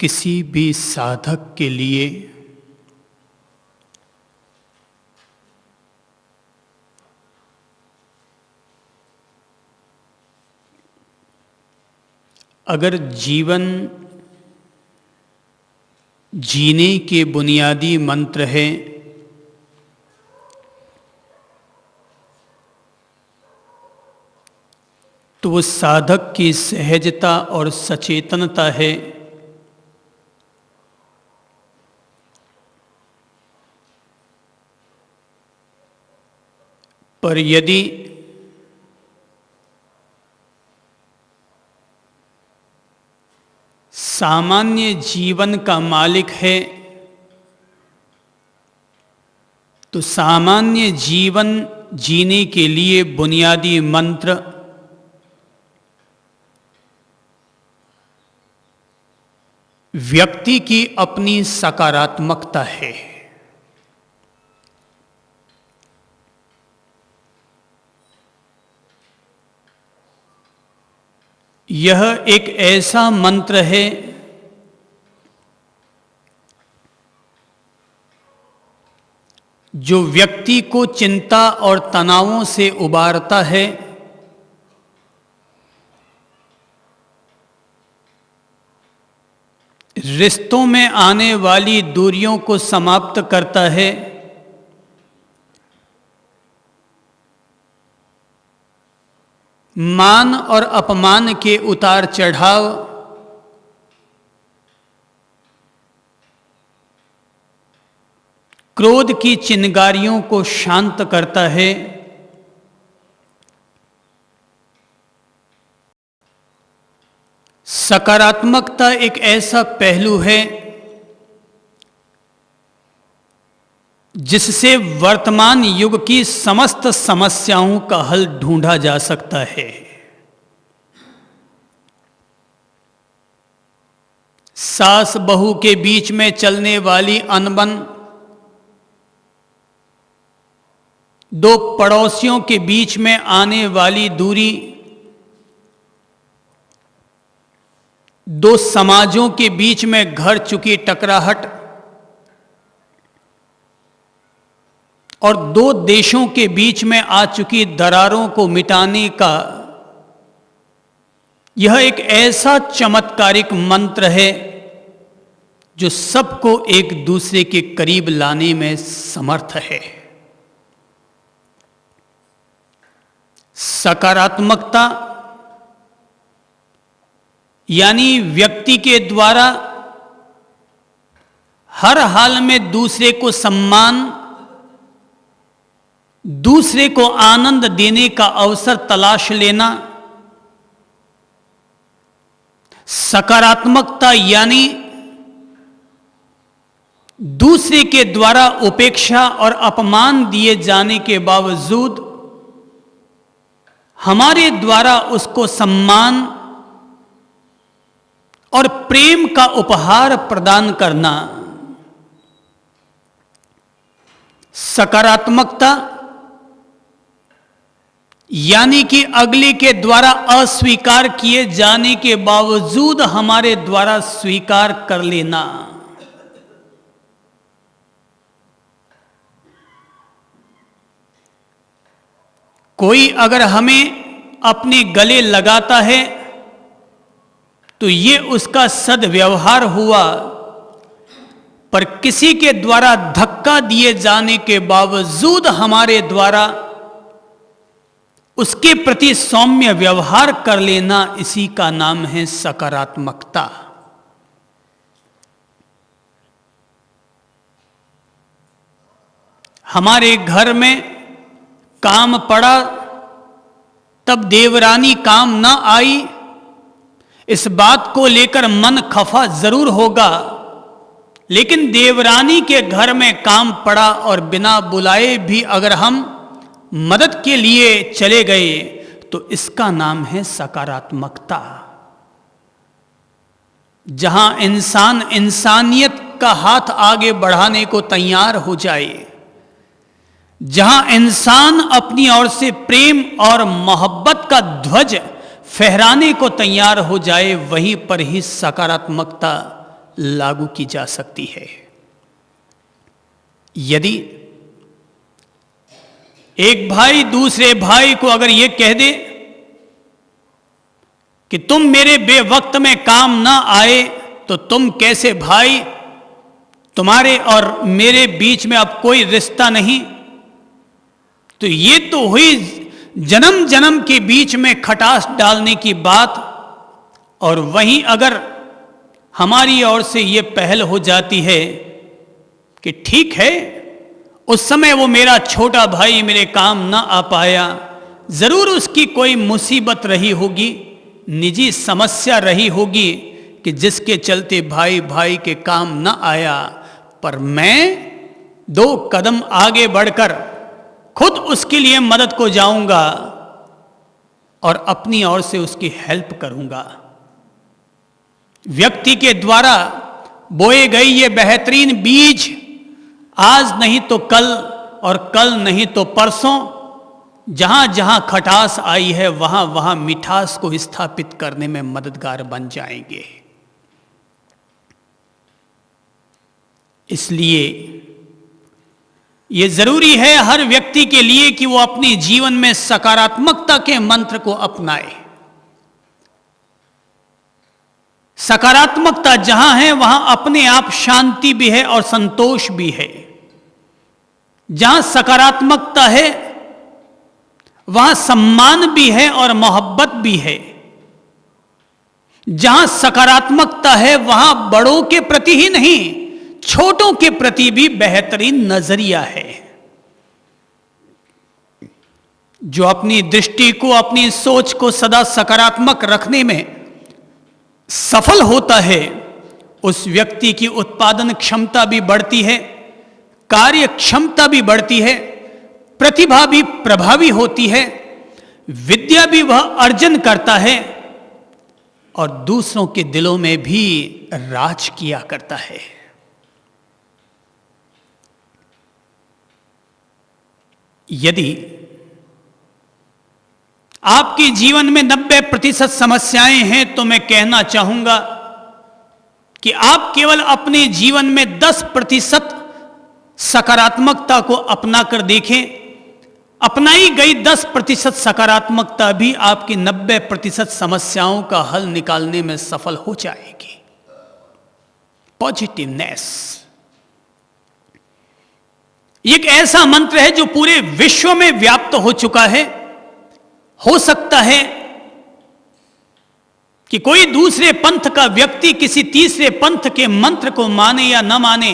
किसी भी साधक के लिए अगर जीवन जीने के बुनियादी मंत्र हैं तो वो साधक की सहजता और सचेतनता है। पर यदि सामान्य जीवन का मालिक है तो सामान्य जीवन जीने के लिए बुनियादी मंत्र व्यक्ति की अपनी सकारात्मकता है। यह एक ऐसा मंत्र है जो व्यक्ति को चिंता और तनावों से उबारता है, रिश्तों में आने वाली दूरियों को समाप्त करता है, मान और अपमान के उतार चढ़ाव, क्रोध की चिंगारियों को शांत करता है, सकारात्मकता एक ऐसा पहलू है जिससे वर्तमान युग की समस्त समस्याओं का हल ढूंढा जा सकता है। सास बहू के बीच में चलने वाली अनबन, दो पड़ोसियों के बीच में आने वाली दूरी, दो समाजों के बीच में घट चुकी टकराहट और दो देशों के बीच में आ चुकी दरारों को मिटाने का यह एक ऐसा चमत्कारिक मंत्र है जो सबको एक दूसरे के करीब लाने में समर्थ है। सकारात्मकता यानी व्यक्ति के द्वारा हर हाल में दूसरे को सम्मान, दूसरे को आनंद देने का अवसर तलाश लेना। सकारात्मकता यानी दूसरे के द्वारा उपेक्षा और अपमान दिए जाने के बावजूद हमारे द्वारा उसको सम्मान और प्रेम का उपहार प्रदान करना। सकारात्मकता यानी कि अगले के द्वारा अस्वीकार किए जाने के बावजूद हमारे द्वारा स्वीकार कर लेना। कोई अगर हमें अपने गले लगाता है तो ये उसका सद्व्यवहार हुआ, पर किसी के द्वारा धक्का दिए जाने के बावजूद हमारे द्वारा उसके प्रति सौम्य व्यवहार कर लेना, इसी का नाम है सकारात्मकता। हमारे घर में काम पड़ा तब देवरानी काम न आई, इस बात को लेकर मन खफा जरूर होगा, लेकिन देवरानी के घर में काम पड़ा और बिना बुलाए भी अगर हम मदद के लिए चले गए तो इसका नाम है सकारात्मकता। जहां इंसान इंसानियत का हाथ आगे बढ़ाने को तैयार हो जाए, जहां इंसान अपनी ओर से प्रेम और मोहब्बत का ध्वज फहराने को तैयार हो जाए, वहीं पर ही सकारात्मकता लागू की जा सकती है। यदि एक भाई दूसरे भाई को अगर यह कह दे कि तुम मेरे बेवक्त में काम ना आए तो तुम कैसे भाई, तुम्हारे और मेरे बीच में अब कोई रिश्ता नहीं, तो ये तो हुई जन्म जन्म के बीच में खटास डालने की बात। और वहीं अगर हमारी ओर से ये पहल हो जाती है कि ठीक है, उस समय वो मेरा छोटा भाई मेरे काम ना आ पाया, जरूर उसकी कोई मुसीबत रही होगी, निजी समस्या रही होगी कि जिसके चलते भाई भाई के काम ना आया, पर मैं 2 कदम आगे बढ़कर खुद उसके लिए मदद को जाऊंगा और अपनी ओर से उसकी हेल्प करूंगा। व्यक्ति के द्वारा बोए गए ये बेहतरीन बीज आज नहीं तो कल और कल नहीं तो परसों, जहां जहां खटास आई है वहां वहां मिठास को स्थापित करने में मददगार बन जाएंगे। इसलिए यह जरूरी है हर व्यक्ति के लिए कि वो अपने जीवन में सकारात्मकता के मंत्र को अपनाए। सकारात्मकता जहां है वहां अपने आप शांति भी है और संतोष भी है। जहां सकारात्मकता है वहां सम्मान भी है और मोहब्बत भी है। जहां सकारात्मकता है वहां बड़ों के प्रति ही नहीं, छोटों के प्रति भी बेहतरीन नजरिया है। जो अपनी दृष्टि को, अपनी सोच को सदा सकारात्मक रखने में सफल होता है, उस व्यक्ति की उत्पादन क्षमता भी बढ़ती है, कार्य क्षमता भी बढ़ती है, प्रतिभा भी प्रभावी होती है, विद्या भी वह अर्जन करता है और दूसरों के दिलों में भी राज किया करता है। यदि आपके जीवन में 90% समस्याएं हैं तो मैं कहना चाहूंगा कि आप केवल अपने जीवन में 10% सकारात्मकता को अपना कर देखें। अपनाई गई 10% सकारात्मकता भी आपकी 90% समस्याओं का हल निकालने में सफल हो जाएगी। पॉजिटिवनेस एक ऐसा मंत्र है जो पूरे विश्व में व्याप्त हो चुका है। हो सकता है कि कोई दूसरे पंथ का व्यक्ति किसी तीसरे पंथ के मंत्र को माने या न माने,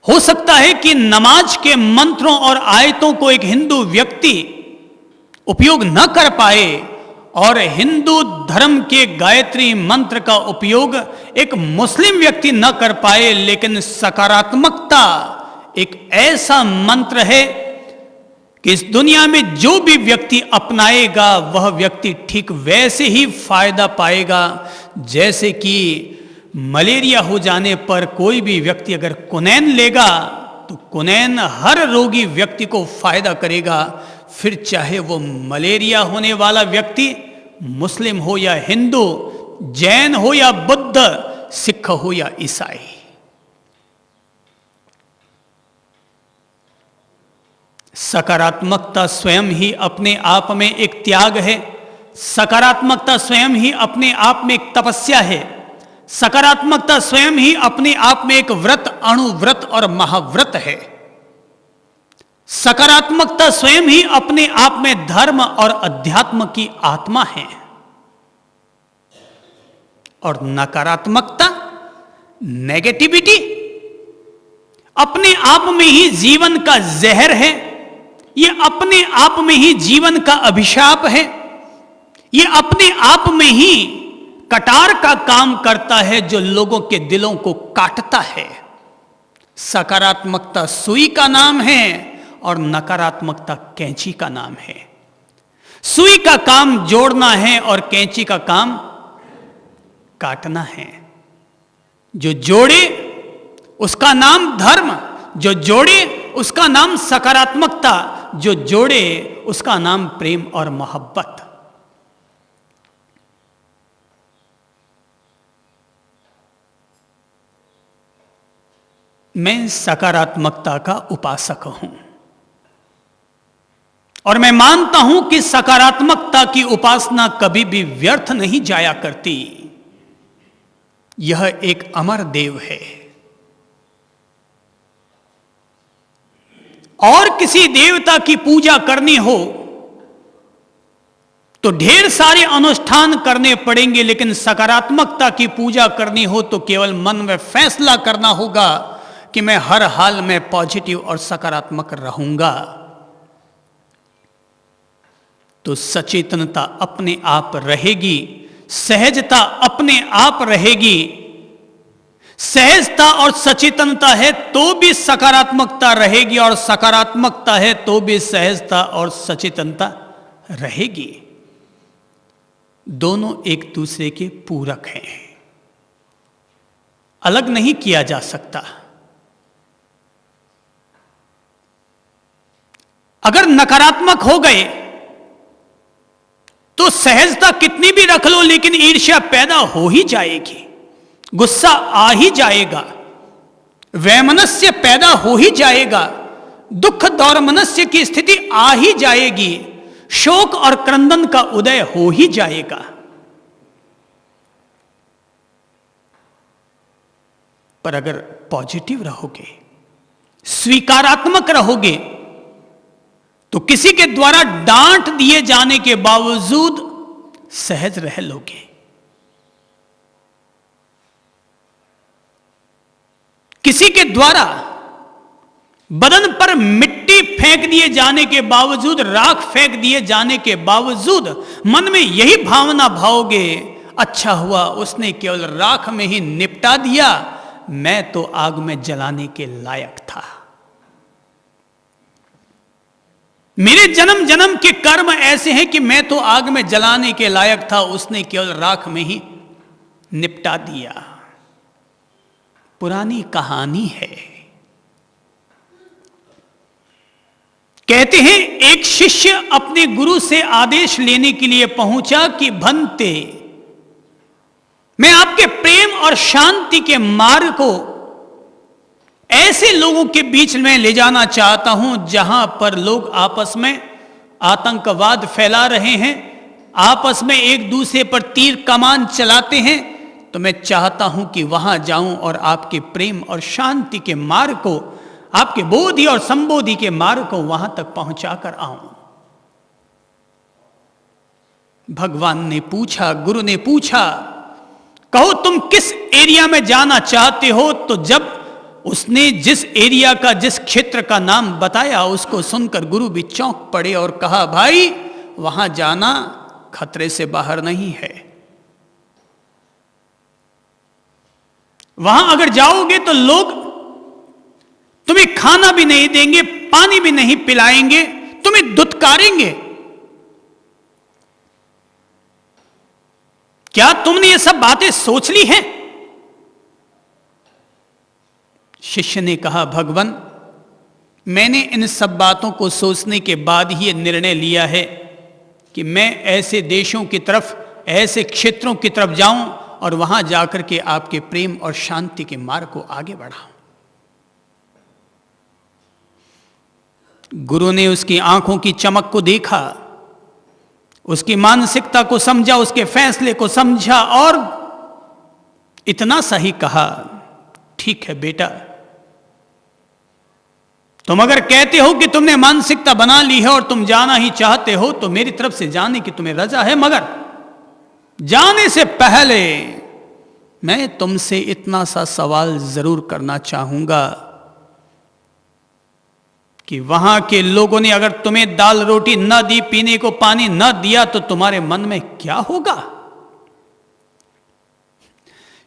हो सकता है कि नमाज के मंत्रों और आयतों को एक हिंदू व्यक्ति उपयोग न कर पाए और हिंदू धर्म के गायत्री मंत्र का उपयोग एक मुस्लिम व्यक्ति न कर पाए, लेकिन सकारात्मकता एक ऐसा मंत्र है कि इस दुनिया में जो भी व्यक्ति अपनाएगा वह व्यक्ति ठीक वैसे ही फायदा पाएगा जैसे कि मलेरिया हो जाने पर कोई भी व्यक्ति अगर कुनैन लेगा तो कुनैन हर रोगी व्यक्ति को फायदा करेगा, फिर चाहे वो मलेरिया होने वाला व्यक्ति मुस्लिम हो या हिंदू, जैन हो या बुद्ध, सिख हो या ईसाई। सकारात्मकता स्वयं ही अपने आप में एक त्याग है। सकारात्मकता स्वयं ही अपने आप में एक तपस्या है। सकारात्मकता स्वयं ही अपने आप में एक व्रत, अणुव्रत और महाव्रत है। सकारात्मकता स्वयं ही अपने आप में धर्म और अध्यात्म की आत्मा है। और नकारात्मकता, नेगेटिविटी अपने आप में ही जीवन का जहर है। ये अपने आप में ही जीवन का अभिशाप है। ये अपने आप में ही कटार का काम करता है जो लोगों के दिलों को काटता है। सकारात्मकता सुई का नाम है और नकारात्मकता कैंची का नाम है। सुई का काम जोड़ना है और कैंची का काम काटना है। जो जोड़े उसका नाम धर्म, जो जोड़े उसका नाम सकारात्मकता, जो जोड़े उसका नाम प्रेम और मोहब्बत। मैं सकारात्मकता का उपासक हूं और मैं मानता हूं कि सकारात्मकता की उपासना कभी भी व्यर्थ नहीं जाया करती। यह एक अमर देव है और किसी देवता की पूजा करनी हो तो ढेर सारे अनुष्ठान करने पड़ेंगे, लेकिन सकारात्मकता की पूजा करनी हो तो केवल मन में फैसला करना होगा कि मैं हर हाल में पॉजिटिव और सकारात्मक रहूंगा। तो सचेतनता अपने आप रहेगी, सहजता अपने आप रहेगी। सहजता और सचेतनता है तो भी सकारात्मकता रहेगी और सकारात्मकता है तो भी सहजता और सचेतनता रहेगी। दोनों एक दूसरे के पूरक हैं, अलग नहीं किया जा सकता। अगर नकारात्मक हो गए तो सहजता कितनी भी रख लो लेकिन ईर्ष्या पैदा हो ही जाएगी, गुस्सा आ ही जाएगा, वैमनस्य पैदा हो ही जाएगा, दुख दौर्मनस्य की स्थिति आ ही जाएगी, शोक और क्रंदन का उदय हो ही जाएगा। पर अगर पॉजिटिव रहोगे, स्वीकारात्मक रहोगे, तो किसी के द्वारा डांट दिए जाने के बावजूद सहज रह लोगे। किसी के द्वारा बदन पर मिट्टी फेंक दिए जाने के बावजूद, राख फेंक दिए जाने के बावजूद मन में यही भावना भाओगे, अच्छा हुआ उसने केवल राख में ही निपटा दिया, मैं तो आग में जलाने के लायक था। मेरे जन्म जन्म के कर्म ऐसे हैं कि मैं तो आग में जलाने के लायक था, उसने केवल राख में ही निपटा दिया। पुरानी कहानी है। कहते हैं एक शिष्य अपने गुरु से आदेश लेने के लिए पहुंचा कि भंते, मैं आपके प्रेम और शांति के मार्ग को ऐसे लोगों के बीच में ले जाना चाहता हूं जहां पर लोग आपस में आतंकवाद फैला रहे हैं, आपस में एक दूसरे पर तीर कमान चलाते हैं, तो मैं चाहता हूं कि वहां जाऊं और आपके प्रेम और शांति के मार्ग को, आपके बोधि और संबोधि के मार्ग को वहां तक पहुंचा कर आऊं। भगवान ने पूछा, गुरु ने पूछा, कहो तुम किस एरिया में जाना चाहते हो? तो जब उसने जिस एरिया का, जिस क्षेत्र का नाम बताया, उसको सुनकर गुरु भी चौंक पड़े और कहा, भाई वहां जाना खतरे से बाहर नहीं है। वहां अगर जाओगे तो लोग तुम्हें खाना भी नहीं देंगे, पानी भी नहीं पिलाएंगे, तुम्हें दुत्कारेंगे। क्या तुमने ये सब बातें सोच ली हैं? शिष्य ने कहा, भगवान मैंने इन सब बातों को सोचने के बाद ही ये निर्णय लिया है कि मैं ऐसे देशों की तरफ, ऐसे क्षेत्रों की तरफ जाऊं और वहां जाकर के आपके प्रेम और शांति के मार्ग को आगे बढ़ाऊं। गुरु ने उसकी आंखों की चमक को देखा, उसकी मानसिकता को समझा, उसके फैसले को समझा और इतना सा ही कहा, ठीक है बेटा, तुम अगर कहते हो कि तुमने मानसिकता बना ली है और तुम जाना ही चाहते हो तो मेरी तरफ से जाने की तुम्हें रजा है, मगर जाने से पहले मैं तुमसे इतना सा सवाल जरूर करना चाहूंगा कि वहां के लोगों ने अगर तुम्हें दाल रोटी न दी, पीने को पानी न दिया, तो तुम्हारे मन में क्या होगा?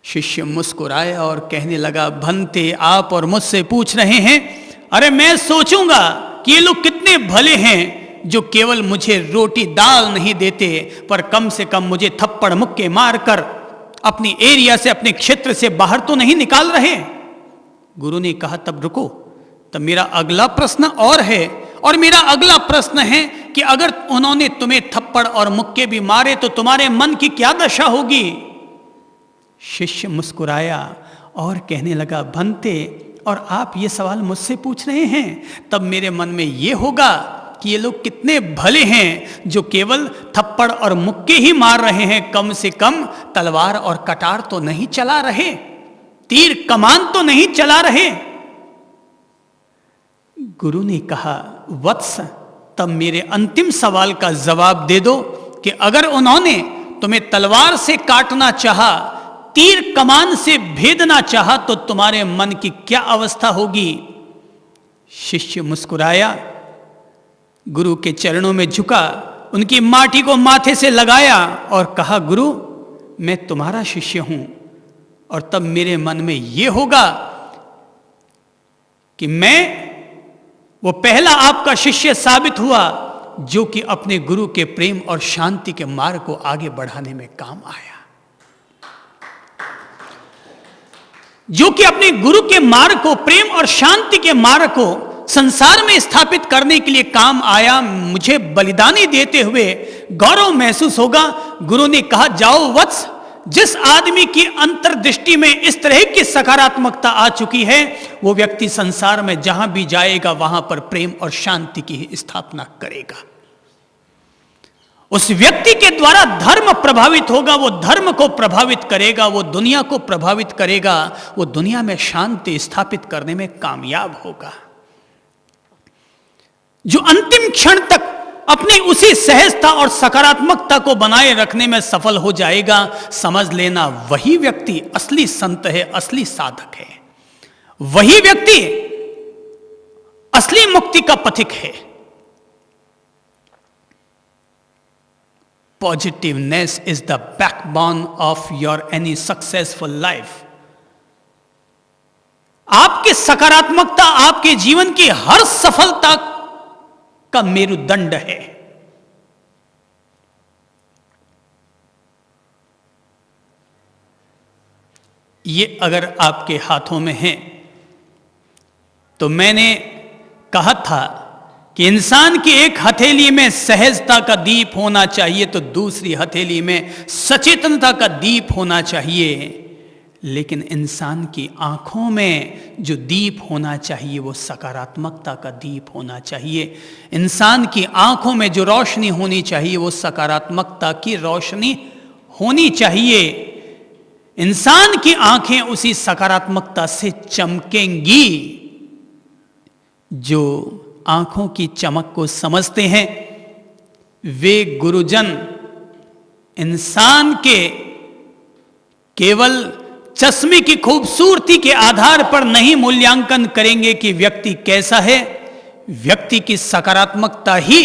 शिष्य मुस्कुराया और कहने लगा, भंते आप और मुझसे पूछ रहे हैं, अरे मैं सोचूंगा कि ये लोग कितने भले हैं जो केवल मुझे रोटी दाल नहीं देते, पर कम से कम मुझे थप्पड़ मुक्के मारकर अपनी एरिया से, अपने क्षेत्र से बाहर तो नहीं निकाल रहे। गुरु ने कहा, तब रुको, तब मेरा अगला प्रश्न और है, और मेरा अगला प्रश्न है कि अगर उन्होंने तुम्हें थप्पड़ और मुक्के भी मारे तो तुम्हारे मन की क्या दशा होगी? शिष्य मुस्कुराया और कहने लगा, भंते और आप ये सवाल मुझसे पूछ रहे हैं, तब मेरे मन में ये होगा कि ये लोग कितने भले हैं जो केवल थप्पड़ और मुक्के ही मार रहे हैं, कम से कम तलवार और कटार तो नहीं चला रहे, तीर कमान तो नहीं चला रहे। गुरु ने कहा, वत्स तब मेरे अंतिम सवाल का जवाब दे दो कि अगर उन्होंने तुम्हें तलवार से काटना चाहा, तीर कमान से भेदना चाहा, तो तुम्हारे मन की क्या अवस्था होगी? शिष्य मुस्कुराया, गुरु के चरणों में झुका, उनकी माटी को माथे से लगाया और कहा, गुरु मैं तुम्हारा शिष्य हूं। और तब मेरे मन में यह होगा कि मैं वो पहला आपका शिष्य साबित हुआ जो कि अपने गुरु के प्रेम और शांति के मार्ग को आगे बढ़ाने में काम आया, जो कि अपने गुरु के मार्ग को, प्रेम और शांति के मार्ग को संसार में स्थापित करने के लिए काम आया। मुझे बलिदानी देते हुए गौरव महसूस होगा। गुरु ने कहा, जाओ वत्स, जिस आदमी की अंतर्दृष्टि में इस तरह की सकारात्मकता आ चुकी है, वो व्यक्ति संसार में जहां भी जाएगा वहां पर प्रेम और शांति की स्थापना करेगा। उस व्यक्ति के द्वारा धर्म प्रभावित होगा, वो धर्म को प्रभावित करेगा, वो दुनिया को प्रभावित करेगा, वो दुनिया में शांति स्थापित करने में कामयाब होगा। जो अंतिम क्षण तक अपनी उसी सहजता और सकारात्मकता को बनाए रखने में सफल हो जाएगा, समझ लेना वही व्यक्ति असली संत है, असली साधक है, वही व्यक्ति असली मुक्ति का पथिक है। Positiveness is the backbone of your any successful life. आपकी सकारात्मकता आपके जीवन की हर सफलता का मेरुदंड है। ये अगर आपके हाथों में है, तो मैंने कहा था कि इंसान की एक हथेली में सहजता का दीप होना चाहिए, तो दूसरी हथेली में सचेतनता का दीप होना चाहिए। लेकिन इंसान की आंखों में जो दीप होना चाहिए वो सकारात्मकता का दीप होना चाहिए। इंसान की आंखों में जो रोशनी होनी चाहिए वो सकारात्मकता की रोशनी होनी चाहिए। इंसान की आंखें उसी सकारात्मकता से चमकेंगी। जो आंखों की चमक को समझते हैं वे गुरुजन इंसान के केवल चश्मे की खूबसूरती के आधार पर नहीं मूल्यांकन करेंगे कि व्यक्ति कैसा है। व्यक्ति की सकारात्मकता ही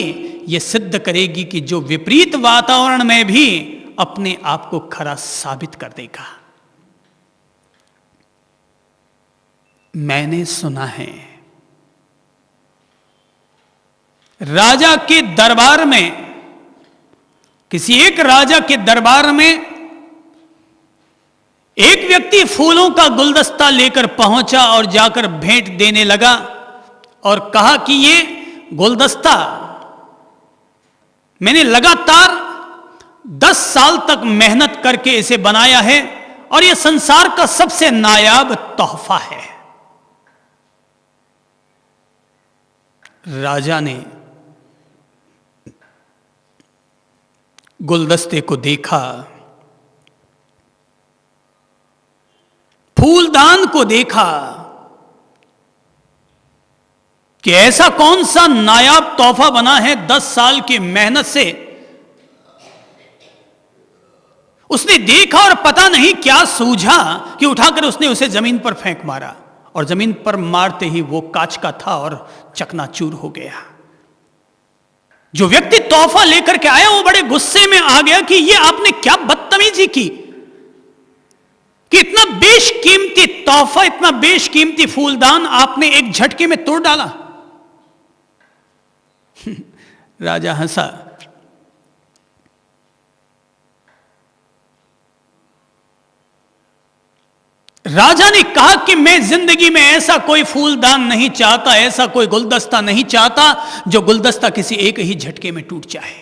यह सिद्ध करेगी कि जो विपरीत वातावरण में भी अपने आप को खरा साबित कर देगा। मैंने सुना है राजा के दरबार में, किसी एक राजा के दरबार में एक व्यक्ति फूलों का गुलदस्ता लेकर पहुंचा और जाकर भेंट देने लगा और कहा कि ये गुलदस्ता मैंने लगातार 10 साल तक मेहनत करके इसे बनाया है और यह संसार का सबसे नायाब तोहफा है। राजा ने गुलदस्ते को देखा, फूलदान को देखा कि ऐसा कौन सा नायाब तोहफा बना है 10 साल की मेहनत से। उसने देखा और पता नहीं क्या सूझा कि उठाकर उसने उसे जमीन पर फेंक मारा और जमीन पर मारते ही वो कांच का था और चकनाचूर हो गया। जो व्यक्ति तोहफा लेकर के आया वो बड़े गुस्से में आ गया कि ये आपने क्या बदतमीजी की कि इतना बेशकीमती तोहफा, इतना बेशकीमती फूलदान आपने एक झटके में तोड़ डाला। राजा हंसा। राजा ने कहा कि मैं जिंदगी में ऐसा कोई फूलदान नहीं चाहता, ऐसा कोई गुलदस्ता नहीं चाहता जो गुलदस्ता किसी एक ही झटके में टूट जाए।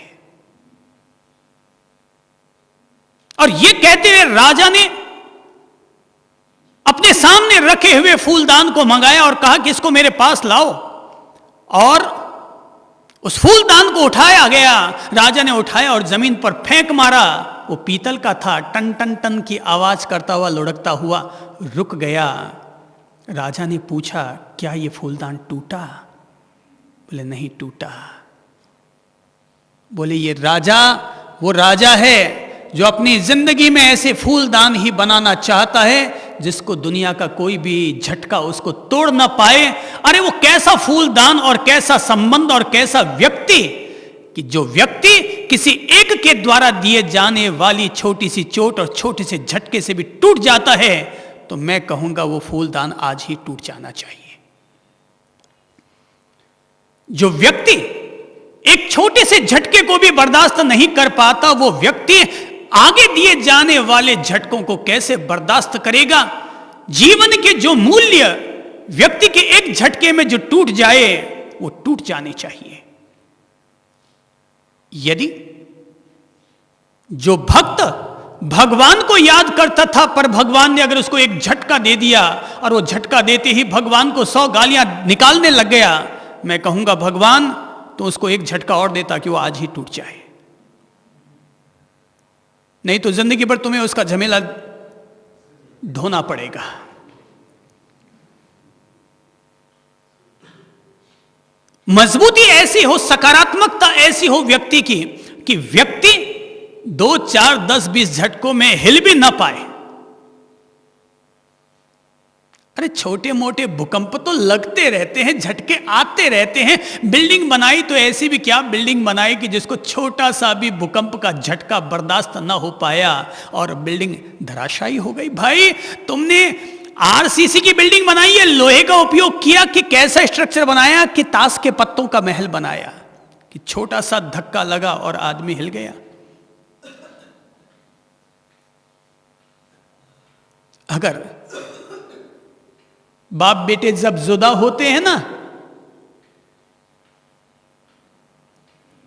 और यह कहते हुए राजा ने अपने सामने ने रखे हुए फूलदान को मंगाया और कहा कि इसको मेरे पास लाओ, और उस फूलदान को उठाया गया। राजा ने उठाया और जमीन पर फेंक मारा। वो पीतल का था, टन टन टन की आवाज करता हुआ लुढ़कता हुआ रुक गया। राजा ने पूछा, क्या ये फूलदान टूटा? बोले नहीं टूटा। बोले ये राजा वो राजा है जो अपनी जिंदगी में ऐसे फूलदान ही बनाना चाहता है जिसको दुनिया का कोई भी झटका उसको तोड़ ना पाए। अरे वो कैसा फूलदान और कैसा संबंध और कैसा व्यक्ति कि जो व्यक्ति किसी एक के द्वारा दिए जाने वाली छोटी सी चोट और छोटे से झटके से भी टूट जाता है, तो मैं कहूंगा वो फूलदान आज ही टूट जाना चाहिए। जो व्यक्ति एक छोटे से झटके को भी बर्दाश्त नहीं कर पाता, वो व्यक्ति आगे दिए जाने वाले झटकों को कैसे बर्दाश्त करेगा? जीवन के जो मूल्य व्यक्ति के एक झटके में जो टूट जाए, वो टूट जाने चाहिए। यदि जो भक्त भगवान को याद करता था, पर भगवान ने अगर उसको एक झटका दे दिया और वो झटका देते ही भगवान को 100 गालियां निकालने लग गया, मैं कहूंगा भगवान तो उसको एक झटका और देता कि वो आज ही टूट जाए। नहीं तो जिंदगी भर तुम्हें उसका झमेला ढोना पड़ेगा। मजबूती ऐसी हो, सकारात्मकता ऐसी हो व्यक्ति की कि व्यक्ति 2, 4, 10, 20 झटकों में हिल भी ना पाए। अरे छोटे मोटे भूकंप तो लगते रहते हैं, झटके आते रहते हैं। बिल्डिंग बनाई तो ऐसी भी क्या बिल्डिंग बनाई कि जिसको छोटा सा भी भूकंप का झटका बर्दाश्त ना हो पाया और बिल्डिंग धराशायी हो गई। भाई तुमने आरसीसी की बिल्डिंग बनाई है, लोहे का उपयोग किया कि कैसा स्ट्रक्चर बनाया कि ताश के पत्तों का महल बनाया कि छोटा सा धक्का लगा और आदमी हिल गया। अगर बाप बेटे जब जुदा होते हैं ना,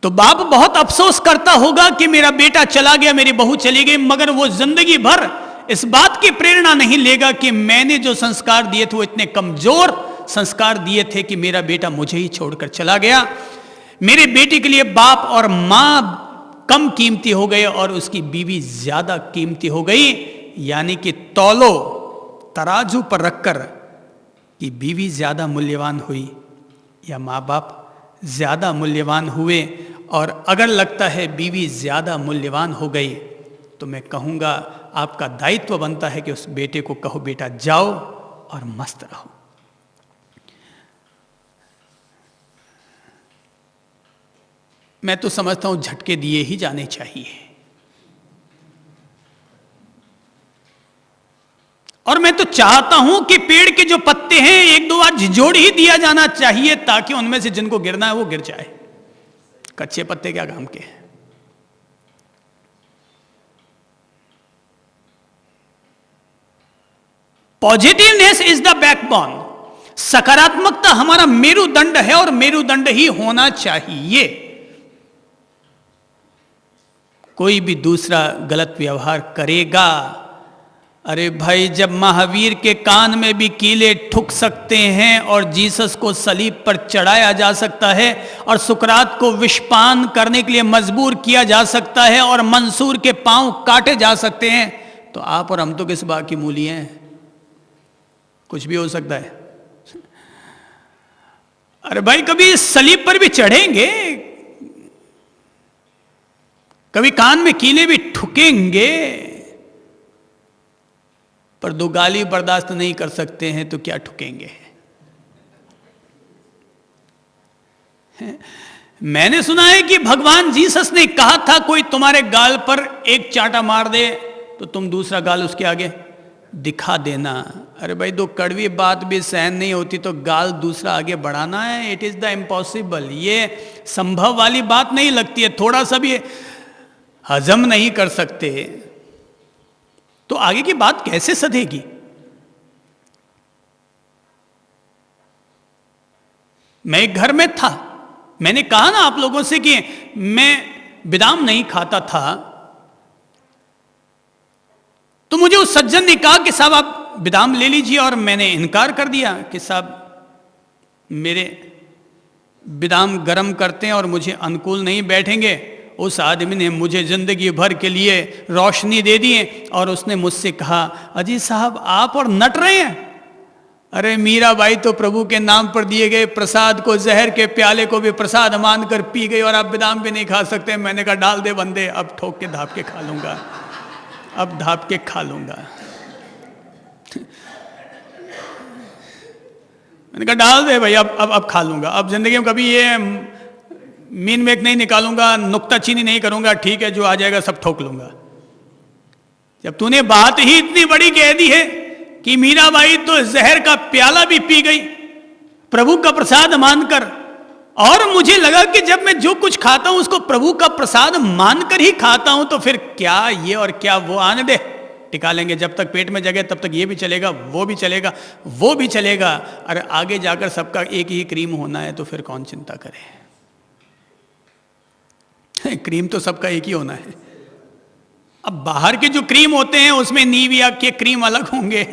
तो बाप बहुत अफसोस करता होगा कि मेरा बेटा चला गया, मेरी बहू चली गई, मगर वो जिंदगी भर इस बात की प्रेरणा नहीं लेगा कि मैंने जो संस्कार दिए थे वो इतने कमजोर संस्कार दिए थे कि मेरा बेटा मुझे ही छोड़कर चला गया। मेरे बेटे के लिए बाप और मां कम कीमती हो गए और उसकी बीवी ज्यादा कीमती हो गई। यानी कि तौलो, तराजू पर रखकर कि बीवी ज्यादा मूल्यवान हुई या माँ बाप ज्यादा मूल्यवान हुए। और अगर लगता है बीवी ज्यादा मूल्यवान हो गई, तो मैं कहूँगा आपका दायित्व बनता है कि उस बेटे को कहो बेटा जाओ और मस्त रहो। मैं तो समझता हूं झटके दिए ही जाने चाहिए। और मैं तो चाहता हूं कि पेड़ के जो पत्ते हैं 1-2 बार झिझोड़ ही दिया जाना चाहिए, ताकि उनमें से जिनको गिरना है वो गिर जाए। कच्चे पत्ते क्या काम के हैं? Positiveness is the backbone. सकारात्मकता हमारा मेरुदंड है और मेरुदंड ही होना चाहिए। कोई भी दूसरा गलत व्यवहार करेगा, अरे भाई जब महावीर के कान में भी कीले ठुक सकते हैं और जीसस को सलीब पर चढ़ाया जा सकता है और सुकरात को विषपान करने के लिए मजबूर किया जा सकता है और मंसूर के पांव काटे जा सकते हैं, तो आप और हम तो किस बात की मूली हैं? कुछ भी हो सकता है। अरे भाई कभी सलीब पर भी चढ़ेंगे, कभी कान में कीले भी ठुकेंगे, पर 2 गाली बर्दाश्त नहीं कर सकते हैं तो क्या ठुकेंगे? मैंने सुना है कि भगवान जीसस ने कहा था कोई तुम्हारे गाल पर एक चांटा मार दे तो तुम दूसरा गाल उसके आगे दिखा देना। अरे भाई 2 कड़वी बात भी सहन नहीं होती तो गाल दूसरा आगे बढ़ाना है? It is the impossible. ये संभव वाली बात नहीं लगती है। थोड़ा सा भी हजम नहीं कर सकते तो आगे की बात कैसे सधेगी? मैं एक घर में था, मैंने कहा ना आप लोगों से कि मैं बादाम नहीं खाता था, तो मुझे उस सज्जन ने कहा कि साहब आप बादाम ले लीजिए, और मैंने इनकार कर दिया कि साहब मेरे बादाम गर्म करते हैं और मुझे अनुकूल नहीं बैठेंगे। उस आदमी ने मुझे जिंदगी भर के लिए रोशनी दे दी और उसने मुझसे कहा, अजी साहब आप और नट रहे हैं। अरे मीराबाई तो प्रभु के नाम पर दिए गए प्रसाद को, जहर के प्याले को भी प्रसाद मानकर पी गई, और आप बादाम भी नहीं खा सकते। मैंने कहा डाल दे बंदे, अब ठोक के धाप के खा लूंगा, अब धाप के खा लूंगा। मैंने कहा डाल दे भाई, अब खा लूंगा, अब जिंदगी में कभी ये मीन मेक नहीं निकालूंगा, नुक्ताचीनी नहीं करूंगा, ठीक है जो आ जाएगा सब ठोक लूंगा। जब तूने बात ही इतनी बड़ी कह दी है कि मीराबाई तो जहर का प्याला भी पी गई प्रभु का प्रसाद मानकर, और मुझे लगा कि जब मैं जो कुछ खाता हूं उसको प्रभु का प्रसाद मानकर ही खाता हूं, तो फिर क्या ये और क्या वो, आने दे, टिका लेंगे। जब तक पेट में जगह तब तक ये भी चलेगा, वो भी चलेगा, वो भी चलेगा। अरे आगे जाकर सबका एक ही क्रीम होना है तो फिर कौन चिंता करे। क्रीम तो सबका एक ही होना है। अब बाहर के जो क्रीम होते हैं उसमें नीविया के क्रीम अलग होंगे,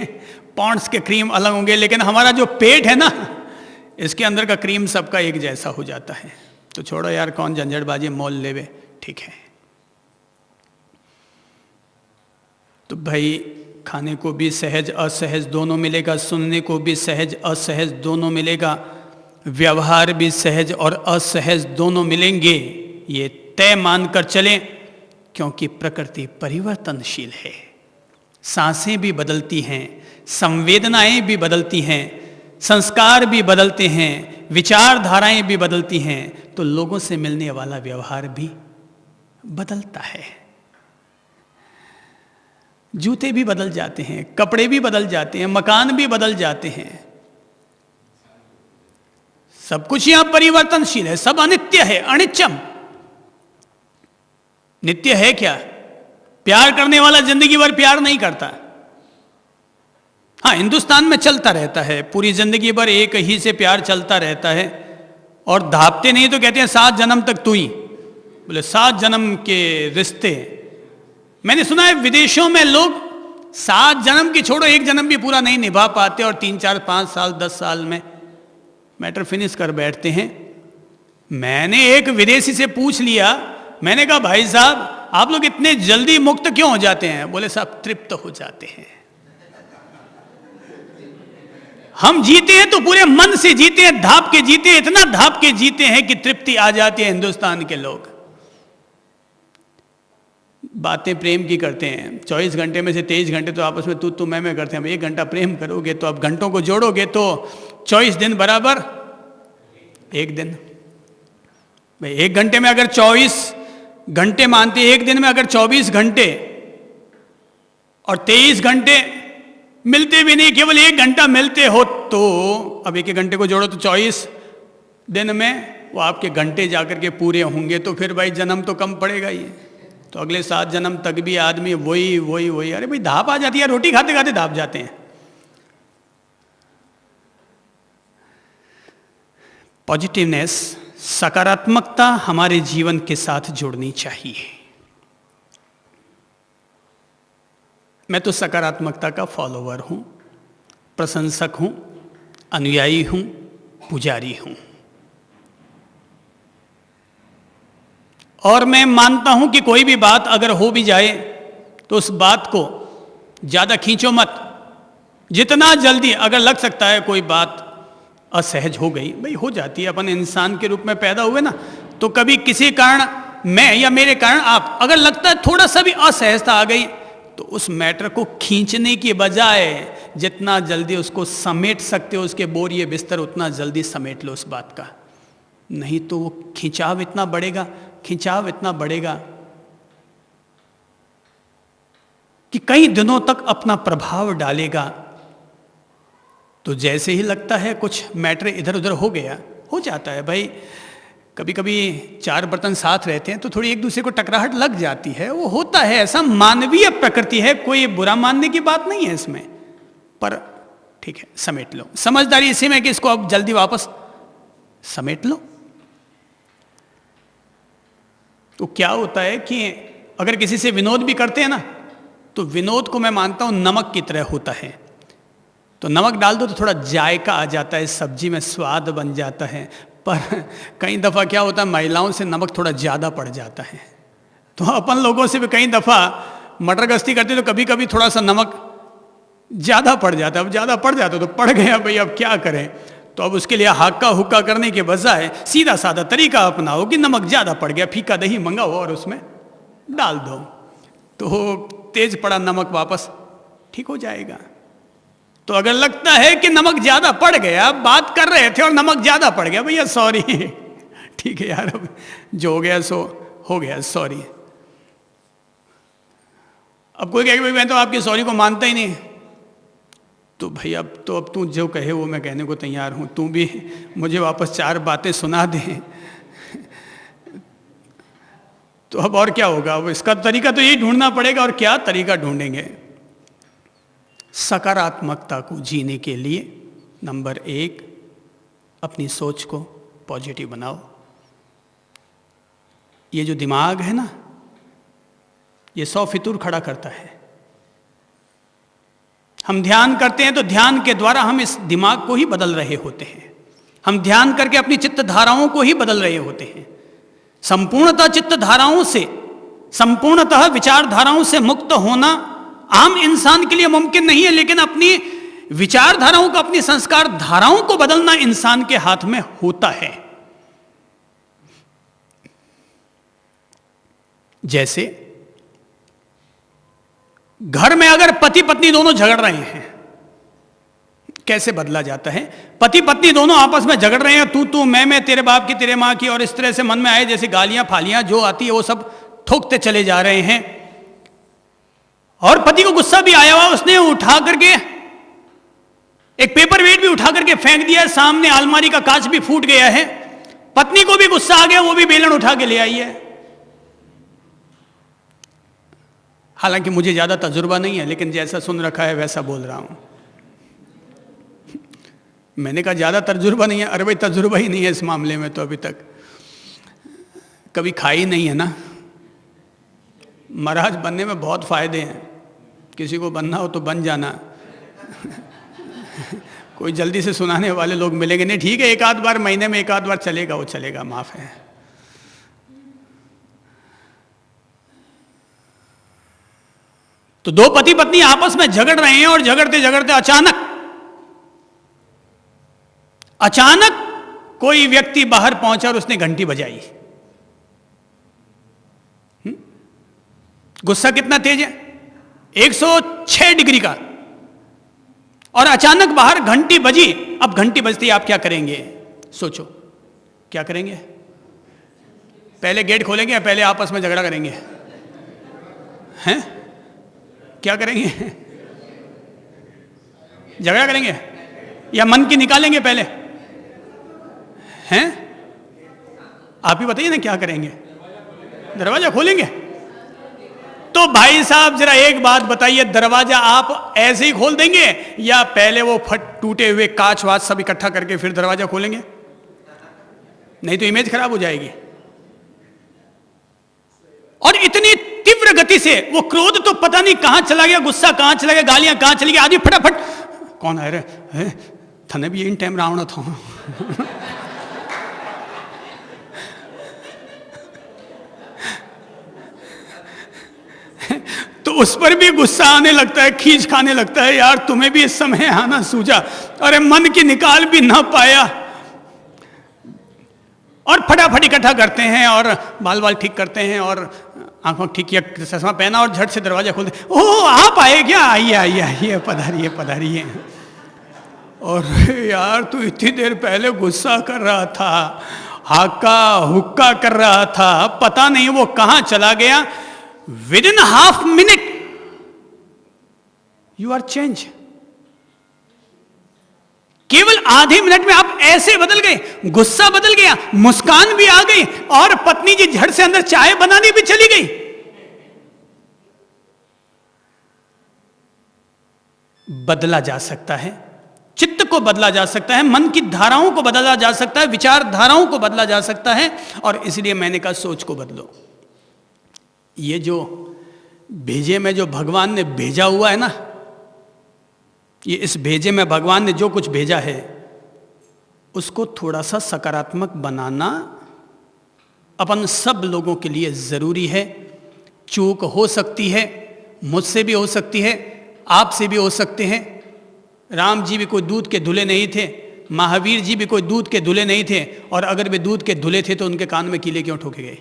पॉन्ड्स के क्रीम अलग होंगे, लेकिन हमारा जो पेट है ना, इसके अंदर का क्रीम सबका एक जैसा हो जाता है। तो छोड़ो यार, कौन झंझटबाजी मोल लेवे, ठीक है। तो भाई खाने को भी सहज असहज दोनों मिलेगा, सुनने को भी सहज असहज दोनों मिलेगा, व्यवहार भी सहज और असहज दोनों मिलेंगे, ये तय मानकर चलें, क्योंकि प्रकृति परिवर्तनशील है। सांसें भी बदलती हैं, संवेदनाएं भी बदलती हैं, संस्कार भी बदलते हैं, विचारधाराएं भी बदलती हैं, तो लोगों से मिलने वाला व्यवहार भी बदलता है। जूते भी बदल जाते हैं, कपड़े भी बदल जाते हैं, मकान भी बदल जाते हैं, सब कुछ यहां परिवर्तनशील है, सब अनित्य है, अनित्यम। नित्य है क्या? प्यार करने वाला जिंदगी भर प्यार नहीं करता। हाँ, हिंदुस्तान में चलता रहता है, पूरी जिंदगी भर एक ही से प्यार चलता रहता है, और धापते नहीं तो कहते हैं 7 जन्म तक तू ही, बोले 7 जन्म के रिश्ते। मैंने सुना है विदेशों में लोग 7 जन्म की छोड़ो, 1 जन्म भी पूरा नहीं निभा पाते, और 3, 4, 5 साल 10 साल में मैटर फिनिश कर बैठते हैं। मैंने एक विदेशी से पूछ लिया, मैंने कहा भाई साहब आप लोग इतने जल्दी मुक्त क्यों हो जाते हैं? बोले साहब तृप्त हो जाते हैं। हम जीते हैं तो पूरे मन से जीते हैं, धाप के जीते हैं, इतना धाप के जीते हैं कि तृप्ति आ जाती है। हिंदुस्तान के लोग बातें प्रेम की करते हैं, 24 घंटे में से 23 घंटे तो आपस में तू मैं करते हैं। हम 1 घंटा प्रेम करोगे तो अब घंटों को जोड़ोगे तो 24 दिन बराबर 1 दिन। भाई 1 घंटे में अगर 24 घंटे मानते, 1 दिन में अगर 24 घंटे और 23 घंटे मिलते भी नहीं, केवल 1 घंटा मिलते हो, तो अब 1 घंटे को जोड़ो तो 24 दिन में वो आपके घंटे जाकर के पूरे होंगे, तो फिर भाई जन्म तो कम पड़ेगा ही। तो अगले 7 जन्म तक भी आदमी वही। अरे भाई धाप आ जाती है, रोटी खाते खाते धाप जाते हैं। पॉजिटिवनेस, सकारात्मकता हमारे जीवन के साथ जुड़नी चाहिए। मैं तो सकारात्मकता का फॉलोवर हूं, प्रशंसक हूं, अनुयायी हूं, पुजारी हूं, और मैं मानता हूं कि कोई भी बात अगर हो भी जाए तो उस बात को ज्यादा खींचो मत। जितना जल्दी, अगर लग सकता है कोई बात असहज हो गई, भाई हो जाती है, अपन इंसान के रूप में पैदा हुए ना, तो कभी किसी कारण मैं या मेरे कारण आप, अगर लगता है थोड़ा सा भी असहजता आ गई, तो उस मैटर को खींचने की बजाय जितना जल्दी उसको समेट सकते हो, उसके बोरिए बिस्तर उतना जल्दी समेट लो उस बात का। नहीं तो वो खिंचाव इतना बढ़ेगा कि कई दिनों तक अपना प्रभाव डालेगा। तो जैसे ही लगता है कुछ मैटर इधर उधर हो गया, हो जाता है भाई, कभी कभी 4 बर्तन साथ रहते हैं तो थोड़ी एक दूसरे को टकराहट लग जाती है, वो होता है, ऐसा मानवीय प्रकृति है, कोई बुरा मानने की बात नहीं है इसमें, पर ठीक है समेट लो। समझदारी इसी में कि इसको अब जल्दी वापस समेट लो। तो क्या होता है कि अगर किसी से विनोद भी करते हैं ना, तो विनोद को मैं मानता हूं नमक की तरह होता है। तो नमक डाल दो तो थोड़ा जायका आ जाता है, सब्जी में स्वाद बन जाता है। पर कई दफ़ा क्या होता है, महिलाओं से नमक थोड़ा ज़्यादा पड़ जाता है। तो अपन लोगों से भी कई दफ़ा मटर गश्ती करते तो कभी कभी थोड़ा सा नमक ज़्यादा पड़ जाता है। अब ज़्यादा पड़ जाता तो पड़ गया भाई, अब क्या करें। तो अब उसके लिए हाक्का हुक्का करने के बजाय सीधा साधा तरीका अपनाओ कि नमक ज़्यादा पड़ गया, फीका दही मंगाओ और उसमें डाल दो, तो तेज पड़ा नमक वापस ठीक हो जाएगा। तो अगर लगता है कि नमक ज़्यादा पड़ गया, बात कर रहे थे और नमक ज़्यादा पड़ गया, भैया सॉरी, ठीक है यार, अब जो हो गया सो हो गया, सॉरी। अब कोई कहे भाई मैं तो आपकी सॉरी को मानता ही नहीं, तो भाई अब तू जो कहे वो मैं कहने को तैयार हूँ, तू भी मुझे वापस 4 बातें सुना दे। तो अब और क्या होगा, अब इसका तरीका तो यही ढूंढना पड़ेगा। और क्या तरीका ढूंढेंगे? सकारात्मकता को जीने के लिए नंबर 1, अपनी सोच को पॉजिटिव बनाओ। ये जो दिमाग है ना, ये 100 फितूर खड़ा करता है। हम ध्यान करते हैं तो ध्यान के द्वारा हम इस दिमाग को ही बदल रहे होते हैं। हम ध्यान करके अपनी चित्त धाराओं को ही बदल रहे होते हैं। संपूर्णतः चित्त धाराओं से, संपूर्णतः विचारधाराओं से मुक्त होना आम इंसान के लिए मुमकिन नहीं है, लेकिन अपनी विचारधाराओं को, अपनी संस्कार धाराओं को बदलना इंसान के हाथ में होता है। जैसे घर में अगर पति पत्नी दोनों झगड़ रहे हैं, कैसे बदला जाता है? पति पत्नी दोनों आपस में झगड़ रहे हैं, तू मैं तेरे बाप की तेरे माँ की, और इस तरह से मन में आए जैसे गालियां फालियां जो आती है वो सब ठोकते चले जा रहे हैं। और पति को गुस्सा भी आया हुआ, उसने उठा करके एक पेपर वेट भी उठा करके फेंक दिया, सामने अलमारी का कांच भी फूट गया है। पत्नी को भी गुस्सा आ गया, वो भी बेलन उठा के ले आई है। हालांकि मुझे ज्यादा तजुर्बा नहीं है, लेकिन जैसा सुन रखा है वैसा बोल रहा हूं। मैंने कहा ज्यादा तजुर्बा नहीं है, अरे भाई तजुर्बा ही नहीं है इस मामले में, तो अभी तक कभी खाई नहीं है ना। महाराज बनने में बहुत फायदे हैं, किसी को बनना हो तो बन जाना। कोई जल्दी से सुनाने वाले लोग मिलेंगे नहीं, ठीक है, एक आध बार महीने में एक आध बार चलेगा, वो चलेगा, माफ है। तो 2 पति पत्नी आपस में झगड़ रहे हैं और झगड़ते झगड़ते अचानक कोई व्यक्ति बाहर पहुंचा और उसने घंटी बजाई। गुस्सा कितना तेज है, 106 डिग्री का, और अचानक बाहर घंटी बजी। अब घंटी बजती आप क्या करेंगे? सोचो क्या करेंगे? पहले गेट खोलेंगे या पहले आपस में झगड़ा करेंगे? हैं? क्या करेंगे? झगड़ा करेंगे या मन की निकालेंगे पहले? हैं? आप ही बताइए ना क्या करेंगे? दरवाजा खोलेंगे? तो भाई साहब जरा एक बात बताइए, दरवाजा आप ऐसे ही खोल देंगे या पहले वो टूटे हुए कांच वाच सब इकट्ठा करके फिर दरवाजा खोलेंगे? नहीं तो इमेज खराब हो जाएगी। और इतनी तीव्र गति से वो क्रोध तो पता नहीं कहां चला गया, गुस्सा कहां चला गया, गालियां कहां चली गई, आदमी फटाफट, कौन है रे, थने भी इन टाइम रावण था। तो उस पर भी गुस्सा आने लगता है, खींच खाने लगता है, यार तुम्हें भी इस समय आना सूझा, अरे मन की निकाल भी ना पाया। और फटाफट इकट्ठा करते हैं और बाल बाल ठीक करते हैं और आंखों ठीक किया, चश्मा पहना और झट से दरवाजा खोलते, ओह आप आए क्या, आइए आइए आइए, पधारिए पधारिए। और यार तू इतनी देर पहले गुस्सा कर रहा था, हाका हुक्का कर रहा था, पता नहीं वो कहां चला गया। Within half minute you are change. केवल आधे मिनट में आप ऐसे बदल गए, गुस्सा बदल गया, मुस्कान भी आ गई और पत्नी जी झट से अंदर चाय बनाने भी चली गई। बदला जा सकता है, चित्त को बदला जा सकता है, मन की धाराओं को बदला जा सकता है, विचारधाराओं को बदला जा सकता है। और इसलिए मैंने कहा सोच को बदलो। ये जो भेजे में जो भगवान ने भेजा हुआ है ना, ये इस भेजे में भगवान ने जो कुछ भेजा है उसको थोड़ा सा सकारात्मक बनाना अपन सब लोगों के लिए ज़रूरी है। चूक हो सकती है, मुझसे भी हो सकती है, आपसे भी हो सकते हैं। राम जी भी कोई दूध के धुले नहीं थे, महावीर जी भी कोई दूध के धुले नहीं थे, और अगर वे दूध के धुले थे तो उनके कान में कीले क्यों ठोके गए?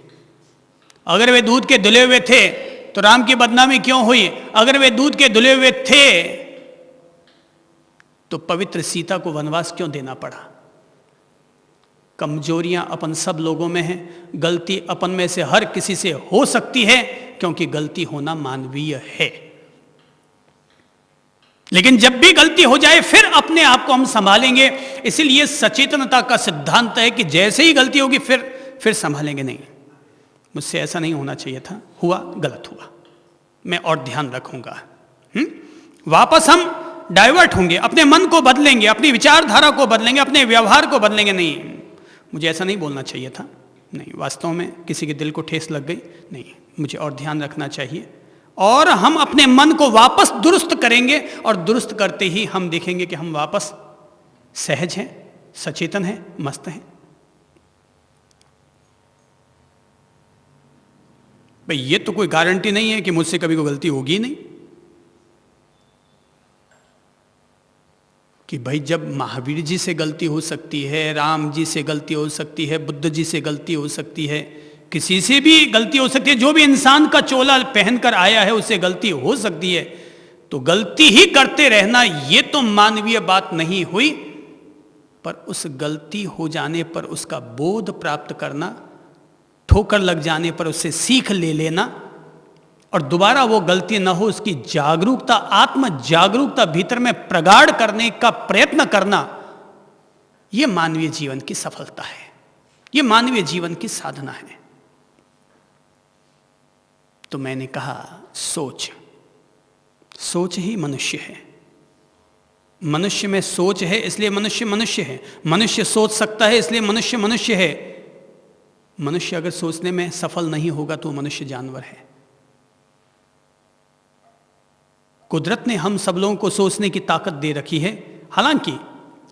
अगर वे दूध के धुले हुए थे तो राम की बदनामी क्यों हुई? अगर वे दूध के धुले हुए थे तो पवित्र सीता को वनवास क्यों देना पड़ा? कमजोरियां अपन सब लोगों में हैं, गलती अपन में से हर किसी से हो सकती है, क्योंकि गलती होना मानवीय है। लेकिन जब भी गलती हो जाए फिर अपने आप को हम संभालेंगे। इसीलिए सचेतनता का सिद्धांत है कि जैसे ही गलती होगी फिर संभालेंगे नहीं। मुझसे ऐसा नहीं होना चाहिए था, हुआ, गलत हुआ, मैं और ध्यान रखूंगा। वापस हम डाइवर्ट होंगे, अपने मन को बदलेंगे, अपनी विचारधारा को बदलेंगे, अपने व्यवहार को बदलेंगे। नहीं, मुझे ऐसा नहीं बोलना चाहिए था, नहीं, वास्तव में किसी के दिल को ठेस लग गई, नहीं, मुझे और ध्यान रखना चाहिए। और हम अपने मन को वापस दुरुस्त करेंगे, और दुरुस्त करते ही हम देखेंगे कि हम वापस सहज हैं, सचेतन हैं, मस्त हैं। भाई ये तो कोई गारंटी नहीं है कि मुझसे कभी कोई गलती होगी नहीं, कि भाई जब महावीर जी से गलती हो सकती है, राम जी से गलती हो सकती है, बुद्ध जी से गलती हो सकती है, किसी से भी गलती हो सकती है, जो भी इंसान का चोला पहनकर आया है उससे गलती हो सकती है, तो गलती ही करते रहना ये तो मानवीय बात नहीं हुई। पर उस गलती हो जाने पर उसका बोध प्राप्त करना, ठोकर लग जाने पर उससे सीख ले लेना, और दोबारा वो गलती न हो उसकी जागरूकता, आत्म जागरूकता भीतर में प्रगाढ़ करने का प्रयत्न करना, ये मानवीय जीवन की सफलता है, ये मानवीय जीवन की साधना है। तो मैंने कहा सोच ही मनुष्य है। मनुष्य में सोच है इसलिए मनुष्य मनुष्य है। मनुष्य सोच सकता है इसलिए मनुष्य मनुष्य है। मनुष्य अगर सोचने में सफल नहीं होगा तो मनुष्य जानवर है। कुदरत ने हम सब लोगों को सोचने की ताकत दे रखी है। हालांकि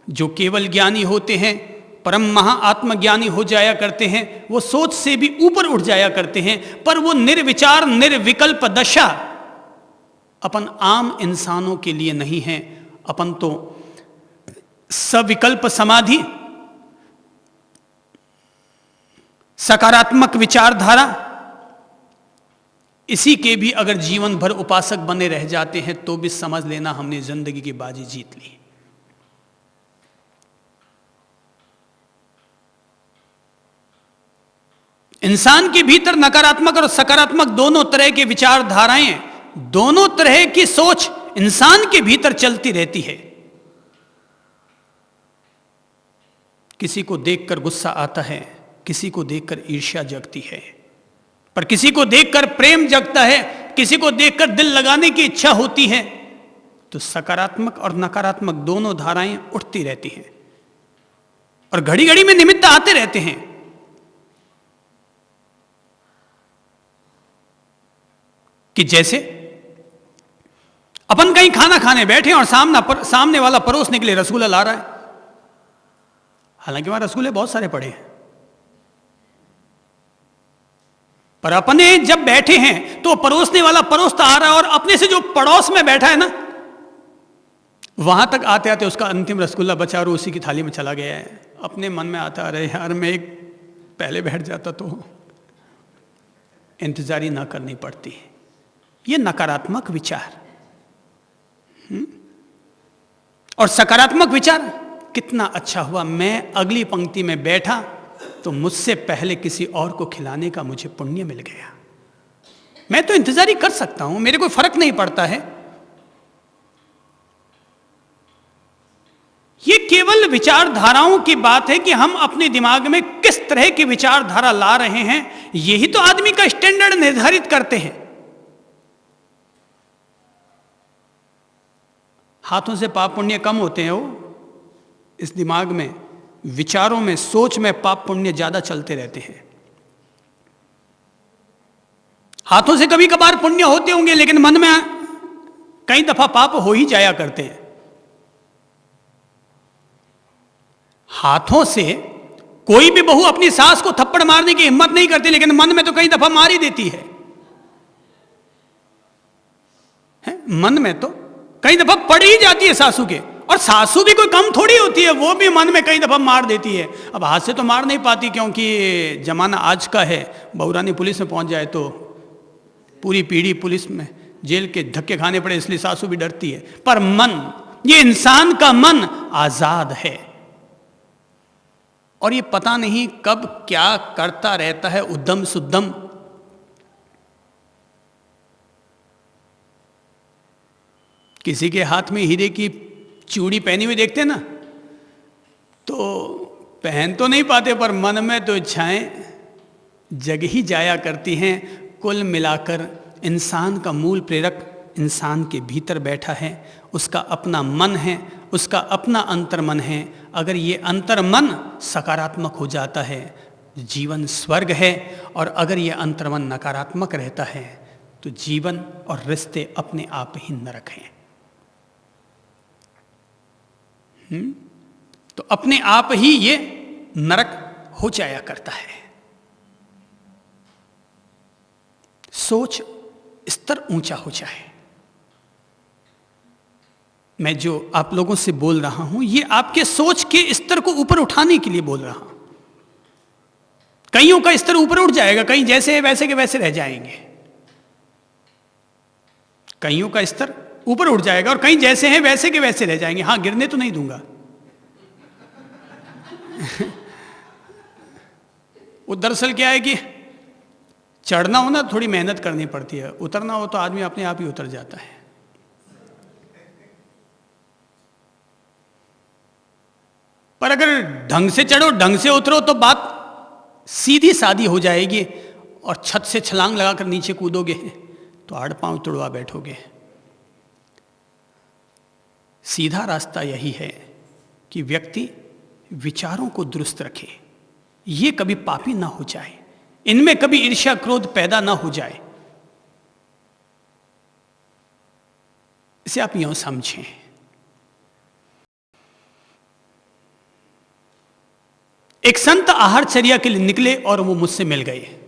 जो केवल ज्ञानी होते हैं, परम महाआत्मज्ञानी हो जाया करते हैं, वो सोच से भी ऊपर उठ जाया करते हैं, पर वो निर्विचार निर्विकल्प दशा अपन आम इंसानों के लिए नहीं है। अपन तो सविकल्प समाधि, सकारात्मक विचारधारा, इसी के भी अगर जीवन भर उपासक बने रह जाते हैं तो भी समझ लेना हमने जिंदगी की बाजी जीत ली। इंसान के भीतर नकारात्मक और सकारात्मक दोनों तरह के विचारधाराएं, दोनों तरह की सोच इंसान के भीतर चलती रहती है। किसी को देखकर गुस्सा आता है, किसी को देखकर ईर्ष्या जगती है, पर किसी को देखकर प्रेम जगता है, किसी को देखकर दिल लगाने की इच्छा होती है। तो सकारात्मक और नकारात्मक दोनों धाराएं उठती रहती हैं और घड़ी घड़ी में निमित्त आते रहते हैं। कि जैसे अपन कहीं खाना खाने बैठे और सामने वाला परोसने के लिए रसगुल्ला ला रहा है, हालांकि वहां रसगुल्ले बहुत सारे पड़े हैं, पर अपने जब बैठे हैं तो परोसने वाला परोसता आ रहा है और अपने से जो पड़ोस में बैठा है ना, वहां तक आते आते उसका अंतिम रसगुल्ला बचा और उसी की थाली में चला गया है। अपने मन में आता, अरे यार मैं एक पहले बैठ जाता तो इंतजारी ना करनी पड़ती। ये नकारात्मक विचार। और सकारात्मक विचार, कितना अच्छा हुआ मैं अगली पंक्ति में बैठा तो मुझसे पहले किसी और को खिलाने का मुझे पुण्य मिल गया। मैं तो इंतजारी कर सकता हूं, मेरे कोई फर्क नहीं पड़ता है। ये केवल विचारधाराओं की बात है कि हम अपने दिमाग में किस तरह की विचारधारा ला रहे हैं, यही तो आदमी का स्टैंडर्ड निर्धारित करते हैं। हाथों से पाप पुण्य कम होते हैं, वो इस दिमाग में, विचारों में, सोच में पाप पुण्य ज्यादा चलते रहते हैं। हाथों से कभी कभार पुण्य होते होंगे लेकिन मन में कई दफा पाप हो ही जाया करते हैं। हाथों से कोई भी बहू अपनी सास को थप्पड़ मारने की हिम्मत नहीं करती, लेकिन मन में तो कई दफा मार ही देती है? मन में तो कई दफा पड़ ही जाती है सासू के। और सासू भी कोई कम थोड़ी होती है, वो भी मन में कई दफा मार देती है। अब हाथ से तो मार नहीं पाती, क्योंकि जमाना आज का है, बहुरानी पुलिस में पहुंच जाए तो पूरी पीढ़ी पुलिस में जेल के धक्के खाने पड़े, इसलिए सासू भी डरती है। पर मन, ये इंसान का मन आजाद है, और ये पता नहीं कब क्या करता रहता है, उद्दम सुद्दम। किसी के हाथ में हीरे की चूड़ी पहनी हुई देखते ना, तो पहन तो नहीं पाते, पर मन में तो इच्छाएं जग ही जाया करती हैं। कुल मिलाकर इंसान का मूल प्रेरक इंसान के भीतर बैठा है, उसका अपना मन है, उसका अपना अंतर्मन है। अगर ये अंतर्मन सकारात्मक हो जाता है, जीवन स्वर्ग है, और अगर ये अंतर्मन नकारात्मक रहता है तो जीवन और रिश्ते अपने आप ही नरक हैं। तो अपने आप ही ये नरक हो जाया करता है। सोच स्तर ऊंचा हो जाए। मैं जो आप लोगों से बोल रहा हूं, ये आपके सोच के स्तर को ऊपर उठाने के लिए बोल रहा हूं। कईयों का स्तर ऊपर उठ जाएगा, कई जैसे वैसे के वैसे रह जाएंगे। कईयों का स्तर ऊपर उठ जाएगा और कहीं जैसे हैं वैसे के वैसे रह जाएंगे। हां, गिरने तो नहीं दूंगा। वो दरअसल क्या है कि चढ़ना हो ना थोड़ी मेहनत करनी पड़ती है, उतरना हो तो आदमी अपने आप ही उतर जाता है। पर अगर ढंग से चढ़ो, ढंग से उतरो तो बात सीधी सादी हो जाएगी। और छत से छलांग लगाकर नीचे कूदोगे तो आड़ पांव तुड़वा बैठोगे। सीधा रास्ता यही है कि व्यक्ति विचारों को दुरुस्त रखे, ये कभी पापी ना हो जाए, इनमें कभी ईर्ष्या क्रोध पैदा ना हो जाए। इसे आप यूं समझें। एक संत आहारचर्या के लिए निकले और वो मुझसे मिल गए।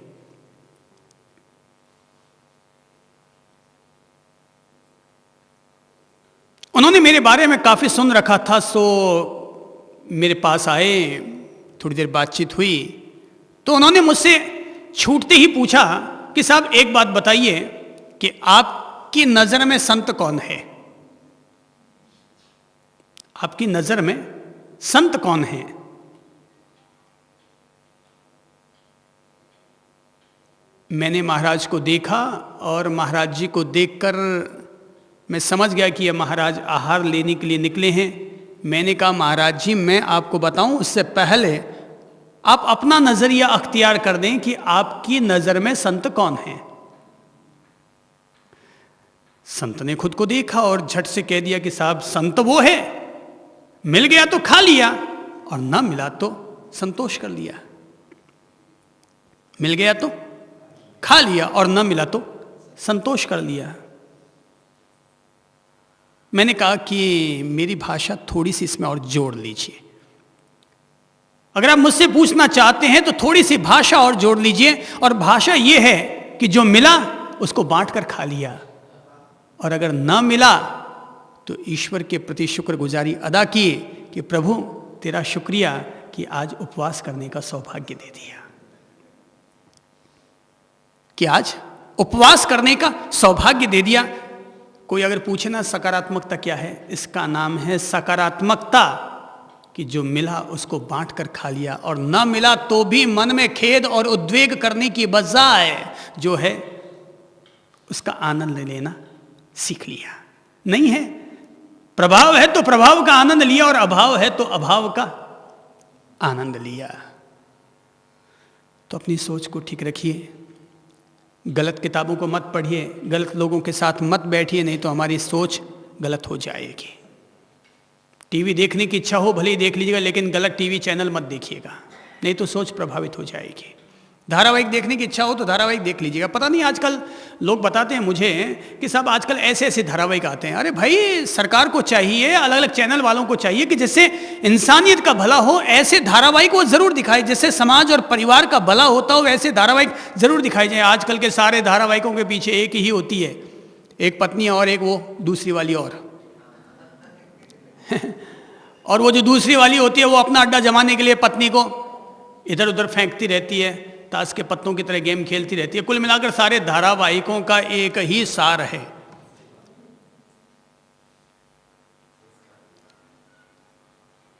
उन्होंने मेरे बारे में काफी सुन रखा था, सो मेरे पास आए, थोड़ी देर बातचीत हुई तो उन्होंने मुझसे छूटते ही पूछा कि साहब एक बात बताइए कि आपकी नजर में संत कौन है? आपकी नजर में संत कौन है? मैंने महाराज को देखा और महाराज जी को देखकर मैं समझ गया कि ये महाराज आहार लेने के लिए निकले हैं। मैंने कहा महाराज जी, मैं आपको बताऊं उससे पहले आप अपना नजरिया अख्तियार कर दें कि आपकी नजर में संत कौन है। संत ने खुद को देखा और झट से कह दिया कि साहब संत वो है, मिल गया तो खा लिया और ना मिला तो संतोष कर लिया। मिल गया तो खा लिया और ना मिला तो संतोष कर लिया। मैंने कहा कि मेरी भाषा थोड़ी सी इसमें और जोड़ लीजिए। अगर आप मुझसे पूछना चाहते हैं तो थोड़ी सी भाषा और जोड़ लीजिए, और भाषा यह है कि जो मिला उसको बांट कर खा लिया, और अगर ना मिला तो ईश्वर के प्रति शुक्रगुजारी अदा किए कि प्रभु तेरा शुक्रिया कि आज उपवास करने का सौभाग्य दे दिया, कि आज उपवास करने का सौभाग्य दे दिया। कोई अगर पूछे ना सकारात्मकता क्या है, इसका नाम है सकारात्मकता, कि जो मिला उसको बांट कर खा लिया, और ना मिला तो भी मन में खेद और उद्वेग करने की बजाय जो है उसका आनंद लेना सीख लिया। नहीं है, प्रभाव है तो प्रभाव का आनंद लिया, और अभाव है तो अभाव का आनंद लिया। तो अपनी सोच को ठीक रखिए, गलत किताबों को मत पढ़िए, गलत लोगों के साथ मत बैठिए, नहीं तो हमारी सोच गलत हो जाएगी। टीवी देखने की इच्छा हो भले ही देख लीजिएगा, लेकिन गलत टीवी चैनल मत देखिएगा, नहीं तो सोच प्रभावित हो जाएगी। धारावाहिक देखने की इच्छा हो तो धारावाहिक देख लीजिएगा। पता नहीं आजकल लोग बताते हैं मुझे कि सब आजकल ऐसे ऐसे धारावाहिक आते हैं। अरे भाई, सरकार को चाहिए, अलग अलग चैनल वालों को चाहिए कि जिससे इंसानियत का भला हो, ऐसे धारावाहिक वो जरूर दिखाए। जिससे समाज और परिवार का भला होता हो वैसे धारावाहिक जरूर दिखाए जाए। आजकल के सारे धारावाहिकों के पीछे एक ही होती है, एक पत्नी और एक वो दूसरी वाली और और वो जो दूसरी वाली होती है वो अपना अड्डा जमाने के लिए पत्नी को इधर उधर फेंकती रहती है, ताश के पत्तों की तरह गेम खेलती रहती है। कुल मिलाकर सारे धारावाहिकों का एक ही सार है।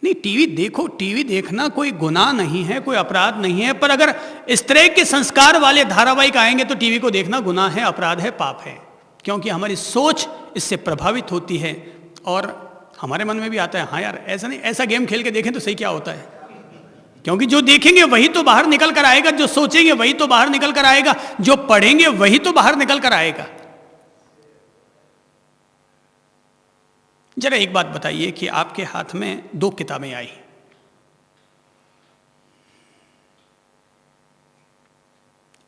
नहीं, टीवी देखो, टीवी देखना कोई गुनाह नहीं है, कोई अपराध नहीं है, पर अगर इस तरह के संस्कार वाले धारावाहिक आएंगे तो टीवी को देखना गुनाह है, अपराध है, पाप है। क्योंकि हमारी सोच इससे प्रभावित होती है और हमारे मन में भी आता है, हाँ यार ऐसा नहीं, ऐसा गेम खेल के देखें तो सही क्या होता है। क्योंकि जो देखेंगे वही तो बाहर निकल कर आएगा, जो सोचेंगे वही तो बाहर निकल कर आएगा, जो पढ़ेंगे वही तो बाहर निकल कर आएगा। जरा एक बात बताइए कि आपके हाथ में 2 किताबें आई,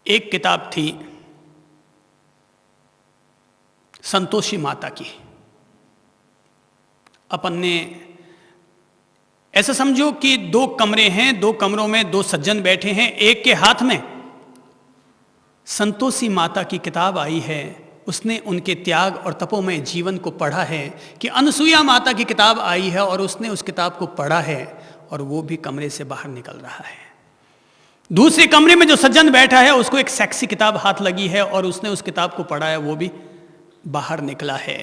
एक किताब थी संतोषी माता की। अपन ने ऐसा समझो कि 2 कमरे हैं, 2 कमरों में 2 सज्जन बैठे हैं, एक के हाथ में संतोषी माता की किताब आई है। उसने उनके त्याग और तपोमय जीवन को पढ़ा है कि अनसुईया माता की किताब आई है और उसने उस किताब को पढ़ा है और वो भी कमरे से बाहर निकल रहा है। दूसरे कमरे में जो सज्जन बैठा है उसको एक सेक्सी किताब हाथ लगी है और उसने उस किताब को पढ़ा है, वो भी बाहर निकला है।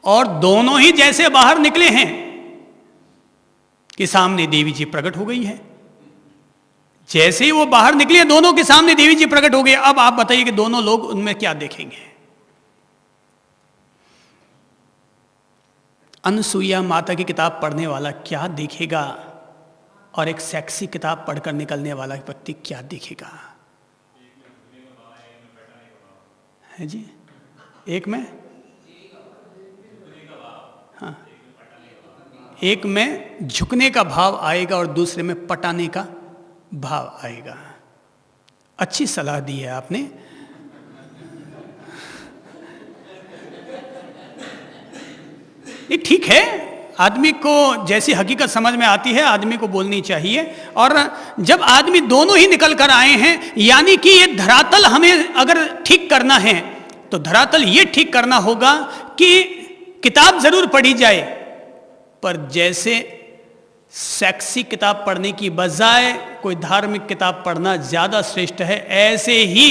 और दोनों ही जैसे बाहर निकले हैं कि सामने देवी जी प्रकट हो गई है। जैसे ही वो बाहर निकले दोनों के सामने देवी जी प्रकट हो गए। अब आप बताइए कि दोनों लोग उनमें क्या देखेंगे। अनसुईया माता की किताब पढ़ने वाला क्या देखेगा और एक सेक्सी किताब पढ़कर निकलने वाला व्यक्ति क्या देखेगा? है जी, एक में, हाँ, एक में झुकने का भाव आएगा और दूसरे में पटाने का भाव आएगा। अच्छी सलाह दी है आपने। ये ठीक है, आदमी को जैसी हकीकत समझ में आती है आदमी को बोलनी चाहिए। और जब आदमी दोनों ही निकल कर आए हैं, यानी कि ये धरातल हमें अगर ठीक करना है तो धरातल ये ठीक करना होगा कि किताब जरूर पढ़ी जाए, पर जैसे सेक्सी किताब पढ़ने की बजाय कोई धार्मिक किताब पढ़ना ज्यादा श्रेष्ठ है, ऐसे ही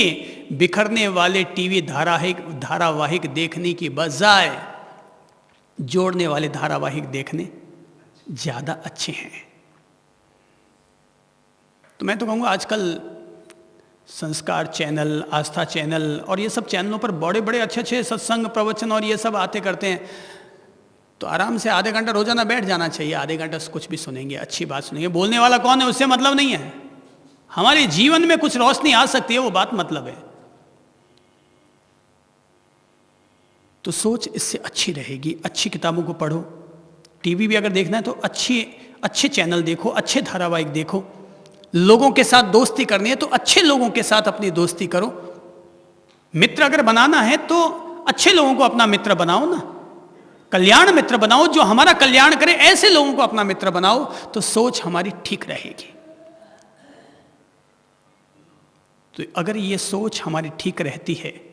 बिखरने वाले टीवी धारावाहिक देखने की बजाय जोड़ने वाले धारावाहिक देखने ज्यादा अच्छे हैं। तो मैं तो कहूँगा आजकल संस्कार चैनल, आस्था चैनल और ये सब चैनलों पर बड़े बड़े अच्छे अच्छे सत्संग प्रवचन और ये सब आते करते हैं, तो आराम से आधे घंटा रोजाना बैठ जाना चाहिए। आधे घंटा कुछ भी सुनेंगे, अच्छी बात सुनेंगे। बोलने वाला कौन है उससे मतलब नहीं है, हमारे जीवन में कुछ रोशनी आ सकती है, वो बात मतलब है। तो सोच इससे अच्छी रहेगी। अच्छी किताबों को पढ़ो। टीवी भी अगर देखना है तो अच्छे चैनल देखो, अच्छे धारावाहिक देखो। लोगों के साथ दोस्ती करनी है तो अच्छे लोगों के साथ अपनी दोस्ती करो। मित्र अगर बनाना है तो अच्छे लोगों को अपना मित्र बनाओ ना, कल्याण मित्र बनाओ, जो हमारा कल्याण करे, ऐसे लोगों को अपना मित्र बनाओ, तो सोच हमारी ठीक रहेगी। तो अगर ये सोच हमारी ठीक रहती है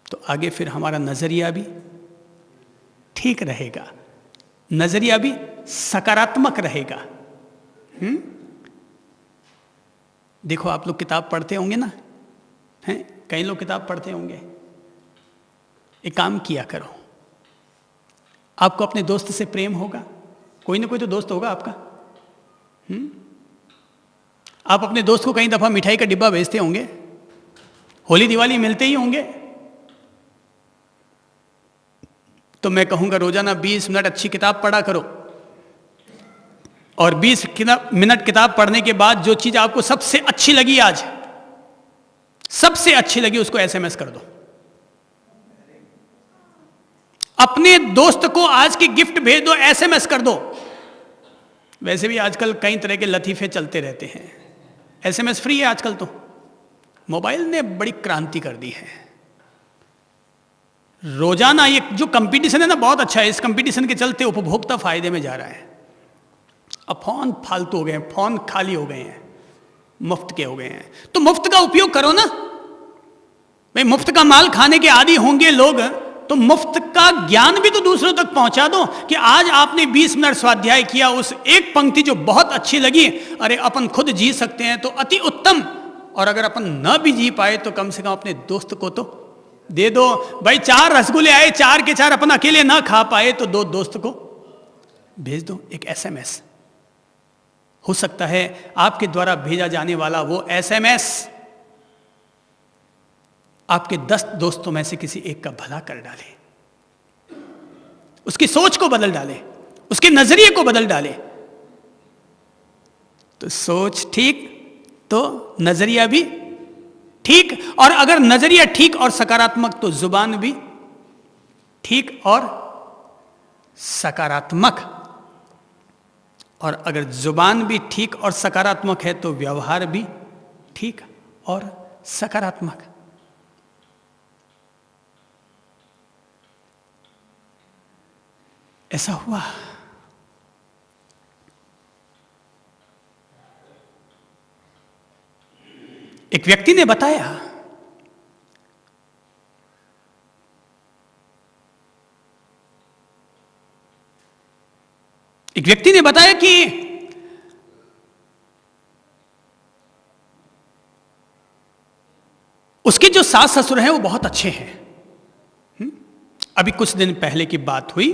तो आगे फिर हमारा नजरिया भी ठीक रहेगा, नजरिया भी सकारात्मक रहेगा। देखो, आप लोग किताब पढ़ते होंगे ना, हैं? कई लोग किताब पढ़ते होंगे। एक काम किया करो, आपको अपने दोस्त से प्रेम होगा, कोई ना कोई तो दोस्त होगा आपका। आप अपने दोस्त को कई दफा मिठाई का डिब्बा भेजते होंगे, होली दिवाली मिलते ही होंगे। तो मैं कहूंगा रोजाना 20 मिनट अच्छी किताब पढ़ा करो, और 20 मिनट किताब पढ़ने के बाद जो चीज आपको सबसे अच्छी लगी, आज सबसे अच्छी लगी, उसको SMS कर दो। अपने दोस्त को आज की गिफ्ट भेज दो, SMS कर दो। वैसे भी आजकल कई तरह के लतीफे चलते रहते हैं, SMS फ्री है आजकल, तो मोबाइल ने बड़ी क्रांति कर दी है। रोजाना ये जो कंपटीशन है ना, बहुत अच्छा है। इस कंपटीशन के चलते उपभोक्ता फायदे में जा रहा है। अब फोन फालतू हो गए हैं, फोन खाली हो गए हैं, मुफ्त के हो गए हैं, तो मुफ्त का उपयोग करो ना भाई। मुफ्त का माल खाने के आदी होंगे लोग, तो मुफ्त का ज्ञान भी तो दूसरों तक पहुंचा दो कि आज आपने 20 मिनट स्वाध्याय किया, उस एक पंक्ति जो बहुत अच्छी लगी, अरे अपन खुद जी सकते हैं तो अति उत्तम, और अगर अपन न भी जी पाए तो कम से कम अपने दोस्त को तो दे दो भाई। 4 रसगुल्ले आए, 4 के 4 अपन अकेले ना खा पाए तो 2 दोस्त को भेज दो। एक SMS हो सकता है आपके द्वारा भेजा जाने वाला वो SMS आपके 10 दोस्तों में से किसी एक का भला कर डाले, उसकी सोच को बदल डाले, उसके नजरिए को बदल डाले। तो सोच ठीक तो नजरिया भी ठीक, और अगर नजरिया ठीक और सकारात्मक तो जुबान भी ठीक और सकारात्मक, और अगर जुबान भी ठीक और सकारात्मक है तो व्यवहार भी ठीक और सकारात्मक। ऐसा हुआ। एक व्यक्ति ने बताया, कि उसके जो सास ससुर हैं वो बहुत अच्छे हैं। अभी कुछ दिन पहले की बात हुई,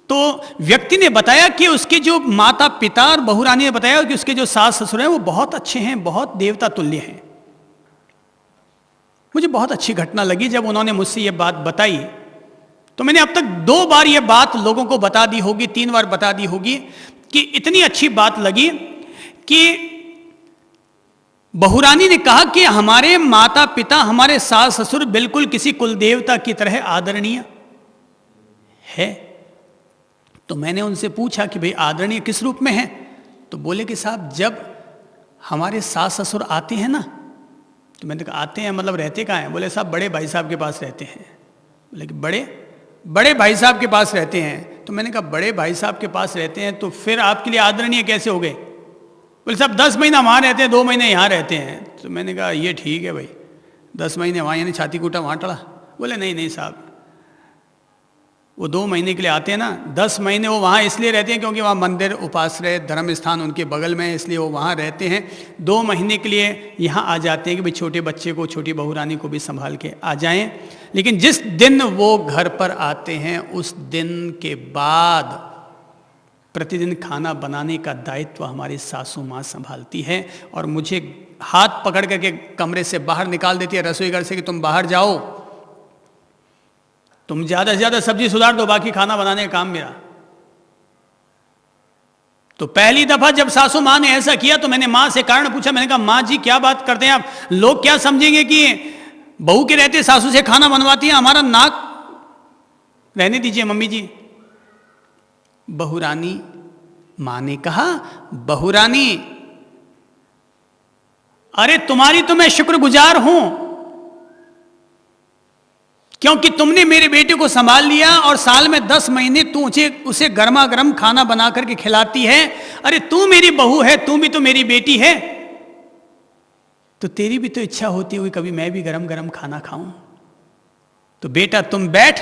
तो व्यक्ति ने बताया कि उसके जो माता पिता और बहुरानी ने बताया कि उसके जो सास ससुर हैं वो बहुत अच्छे हैं, बहुत देवता तुल्य हैं। मुझे बहुत अच्छी घटना लगी जब उन्होंने मुझसे ये बात बताई। तो मैंने अब तक 2 बार ये बात लोगों को बता दी होगी, 3 बार बता दी होगी, कि इतनी अच्छी बात लगी कि बहुरानी ने कहा कि हमारे माता पिता, हमारे सास ससुर बिल्कुल किसी कुल देवता की तरह आदरणीय है। तो मैंने उनसे पूछा कि भाई आदरणीय किस रूप में है? तो बोले कि साहब जब हमारे सास ससुर आते हैं ना, तो मैंने कहा आते हैं मतलब रहते कहाँ हैं? बोले साहब बड़े भाई साहब के पास रहते हैं। बोले कि बड़े भाई साहब के पास रहते हैं। तो मैंने कहा बड़े भाई साहब के पास रहते हैं तो फिर आपके लिए आदरणीय कैसे हो गए? बोले साहब 10 महीना वहाँ रहते हैं, 2 महीने यहाँ रहते हैं। तो मैंने कहा ये ठीक है भाई, 10 महीने वहाँ यानी छाती कूटा वहाँ टड़ा? बोले नहीं साहब, वो 2 महीने के लिए आते हैं ना, 10 महीने वो वहाँ इसलिए रहते हैं क्योंकि वहाँ मंदिर, उपाश्रय, धर्म स्थान उनके बगल में है, इसलिए वो वहाँ रहते हैं। 2 महीने के लिए यहाँ आ जाते हैं कि भाई छोटे बच्चे को, छोटी बहुरानी को भी संभाल के आ जाएं। लेकिन जिस दिन वो घर पर आते हैं उस दिन के बाद प्रतिदिन खाना बनाने का दायित्व हमारी सासू माँ संभालती है, और मुझे हाथ पकड़ करके कमरे से बाहर निकाल देती है, रसोई घर से, कि तुम बाहर जाओ, तुम ज्यादा से ज्यादा सब्जी सुधार दो, बाकी खाना बनाने का काम मेरा। तो पहली दफा जब सासू माँ ने ऐसा किया तो मैंने माँ से कारण पूछा। मैंने कहा माँ जी क्या बात करते हैं आप, लोग क्या समझेंगे कि बहू के रहते सासू से खाना बनवाती है, हमारा नाक रहने दीजिए मम्मी जी। बहुरानी माँ ने कहा, बहुरानी अरे तुम्हारी तो मैं शुक्रगुजार हूं, क्योंकि तुमने मेरे बेटे को संभाल लिया और साल में 10 महीने तू उसे गर्मा गर्म खाना बना करके खिलाती है। अरे तू मेरी बहू है, तू भी तो मेरी बेटी है, तो तेरी भी तो इच्छा होती होगी कभी मैं भी गरम गरम खाना खाऊं। तो बेटा तुम बैठ,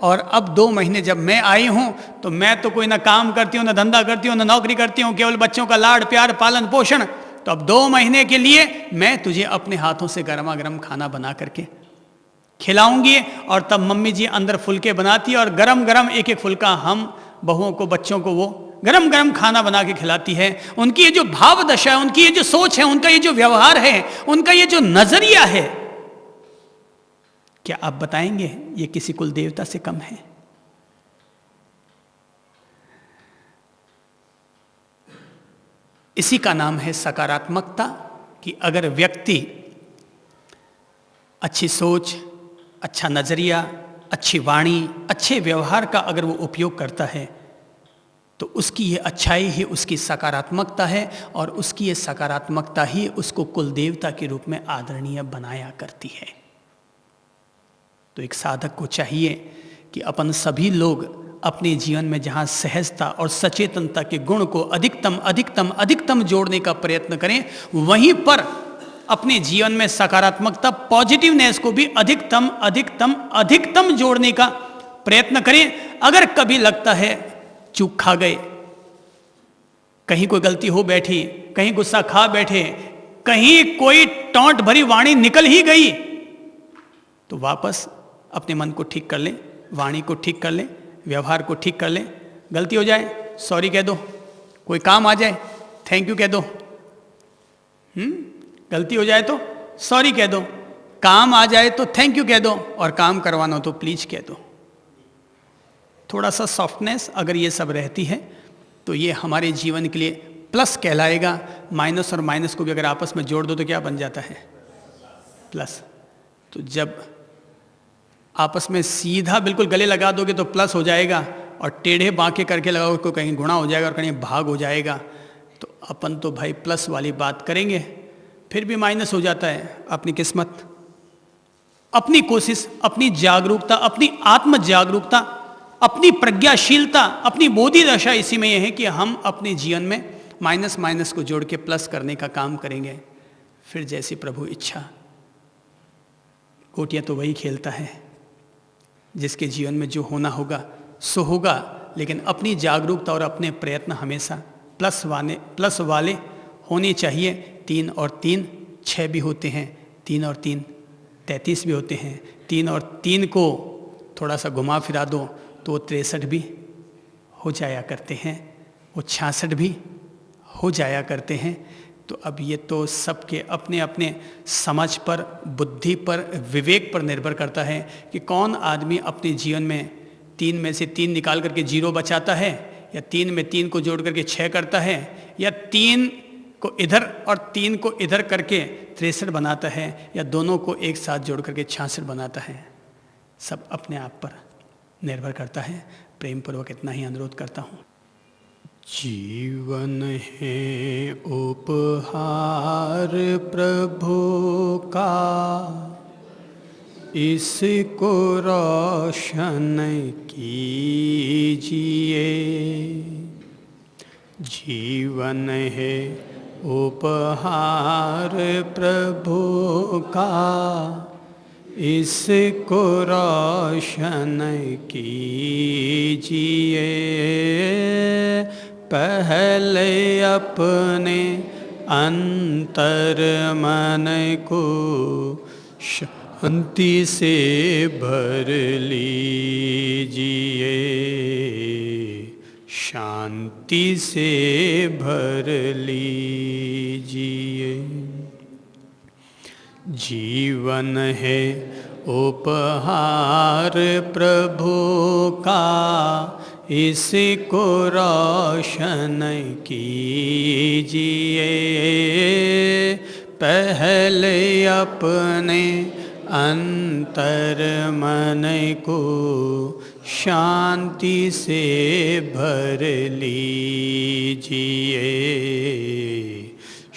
और अब 2 महीने जब मैं आई हूं तो मैं तो कोई ना काम करती हूं, ना धंधा करती हूं, ना नौकरी करती हूं, केवल बच्चों का लाड प्यार पालन पोषण। तो अब 2 महीने के लिए मैं तुझे अपने हाथों से गर्मा गर्म खाना बना करके खिलाऊंगी। और तब मम्मी जी अंदर फुलके बनाती है और गरम गरम एक एक फुलका हम बहुओं को, बच्चों को वो गरम गरम खाना बना के खिलाती है। उनकी ये जो भाव दशा है, उनकी ये जो सोच है, उनका ये जो व्यवहार है, उनका ये जो नजरिया है, क्या आप बताएंगे ये किसी कुल देवता से कम है? इसी का नाम है सकारात्मकता। कि अगर व्यक्ति अच्छी सोच, अच्छा नजरिया, अच्छी वाणी, अच्छे व्यवहार का अगर वो उपयोग करता है तो उसकी ये अच्छाई ही उसकी सकारात्मकता है, और उसकी ये सकारात्मकता ही उसको कुल देवता के रूप में आदरणीय बनाया करती है। तो एक साधक को चाहिए कि अपन सभी लोग अपने जीवन में जहाँ सहजता और सचेतनता के गुण को अधिकतम अधिकतम अधिकतम जोड़ने का प्रयत्न करें, वहीं पर अपने जीवन में सकारात्मकता, पॉजिटिवनेस को भी अधिकतम अधिकतम अधिकतम जोड़ने का प्रयत्न करें। अगर कभी लगता है चूक खा गए, कहीं कोई गलती हो बैठी, कहीं गुस्सा खा बैठे, कहीं कोई टोंट भरी वाणी निकल ही गई, तो वापस अपने मन को ठीक कर लें, वाणी को ठीक कर लें, व्यवहार को ठीक कर लें। गलती हो जाए सॉरी कह दो, कोई काम आ जाए थैंक यू कह दो, गलती हो जाए तो सॉरी कह दो, काम आ जाए तो थैंक यू कह दो, और काम करवाना हो तो प्लीज कह दो। थोड़ा सा सॉफ्टनेस अगर ये सब रहती है तो ये हमारे जीवन के लिए प्लस कहलाएगा। माइनस और माइनस को भी अगर आपस में जोड़ दो तो क्या बन जाता है? प्लस। तो जब आपस में सीधा बिल्कुल गले लगा दोगे तो प्लस हो जाएगा, और टेढ़े बांके करके लगाओगे तो कहीं गुणा हो जाएगा और कहीं भाग हो जाएगा। तो अपन तो भाई प्लस वाली बात करेंगे, फिर भी माइनस हो जाता है। अपनी किस्मत, अपनी कोशिश, अपनी जागरूकता, अपनी आत्म जागरूकता, अपनी प्रज्ञाशीलता, अपनी बोधि दशा इसी में यह है कि हम अपने जीवन में माइनस माइनस को जोड़ के प्लस करने का काम करेंगे। फिर जैसी प्रभु इच्छा। गोटियां तो वही खेलता है जिसके जीवन में जो होना होगा सो होगा, लेकिन अपनी जागरूकता और अपने प्रयत्न हमेशा प्लस वाले होने चाहिए। 3 और 3 6 भी होते हैं, 3 और 3 33 भी होते हैं। 3 और 3 को थोड़ा सा घुमा फिरा दो तो 63 भी हो जाया करते हैं, वो 66 भी हो जाया करते हैं। तो अब ये तो सबके अपने अपने समझ पर, बुद्धि पर, विवेक पर निर्भर करता है कि कौन आदमी अपने जीवन में 3 में से 3 निकाल करके 0 बचाता है, या 3 में 3 को जोड़ करके 6 करता है, या 3 को इधर और 3 को इधर करके 63 बनाता है, या दोनों को एक साथ जोड़ करके 66 बनाता है। सब अपने आप पर निर्भर करता है। प्रेम पूर्वक इतना ही अनुरोध करता हूँ। जीवन है उपहार प्रभु का, इसको रोशन कीजिए। जीवन है उपहार प्रभु का, इसको रोशन कीजिए। पहले अपने अंतर मन को शांति से भर लीजिए, शांति से भर लीजिए। जीवन है उपहार प्रभु का, इसको रोशन कीजिए। पहले अपने अंतर मन को शांति से भर लीजिए,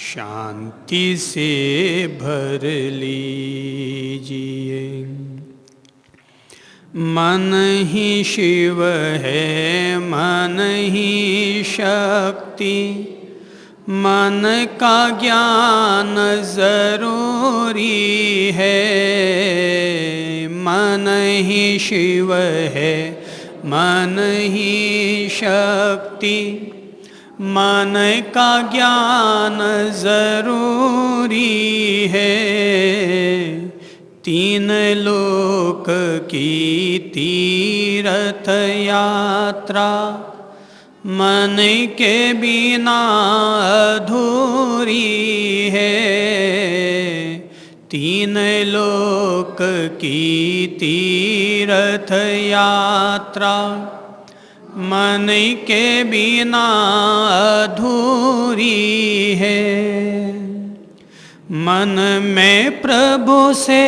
शांति से भर लीजिए। मन ही शिव है, मन ही शक्ति, मन का ज्ञान जरूरी है। मन ही शिव है, मन ही शक्ति, मन का ज्ञान जरूरी है। 3 लोक की तीर्थ यात्रा मन के बिना अधूरी है। 3 लोक की तीर्थ यात्रा मन के बिना अधूरी है। मन में प्रभु से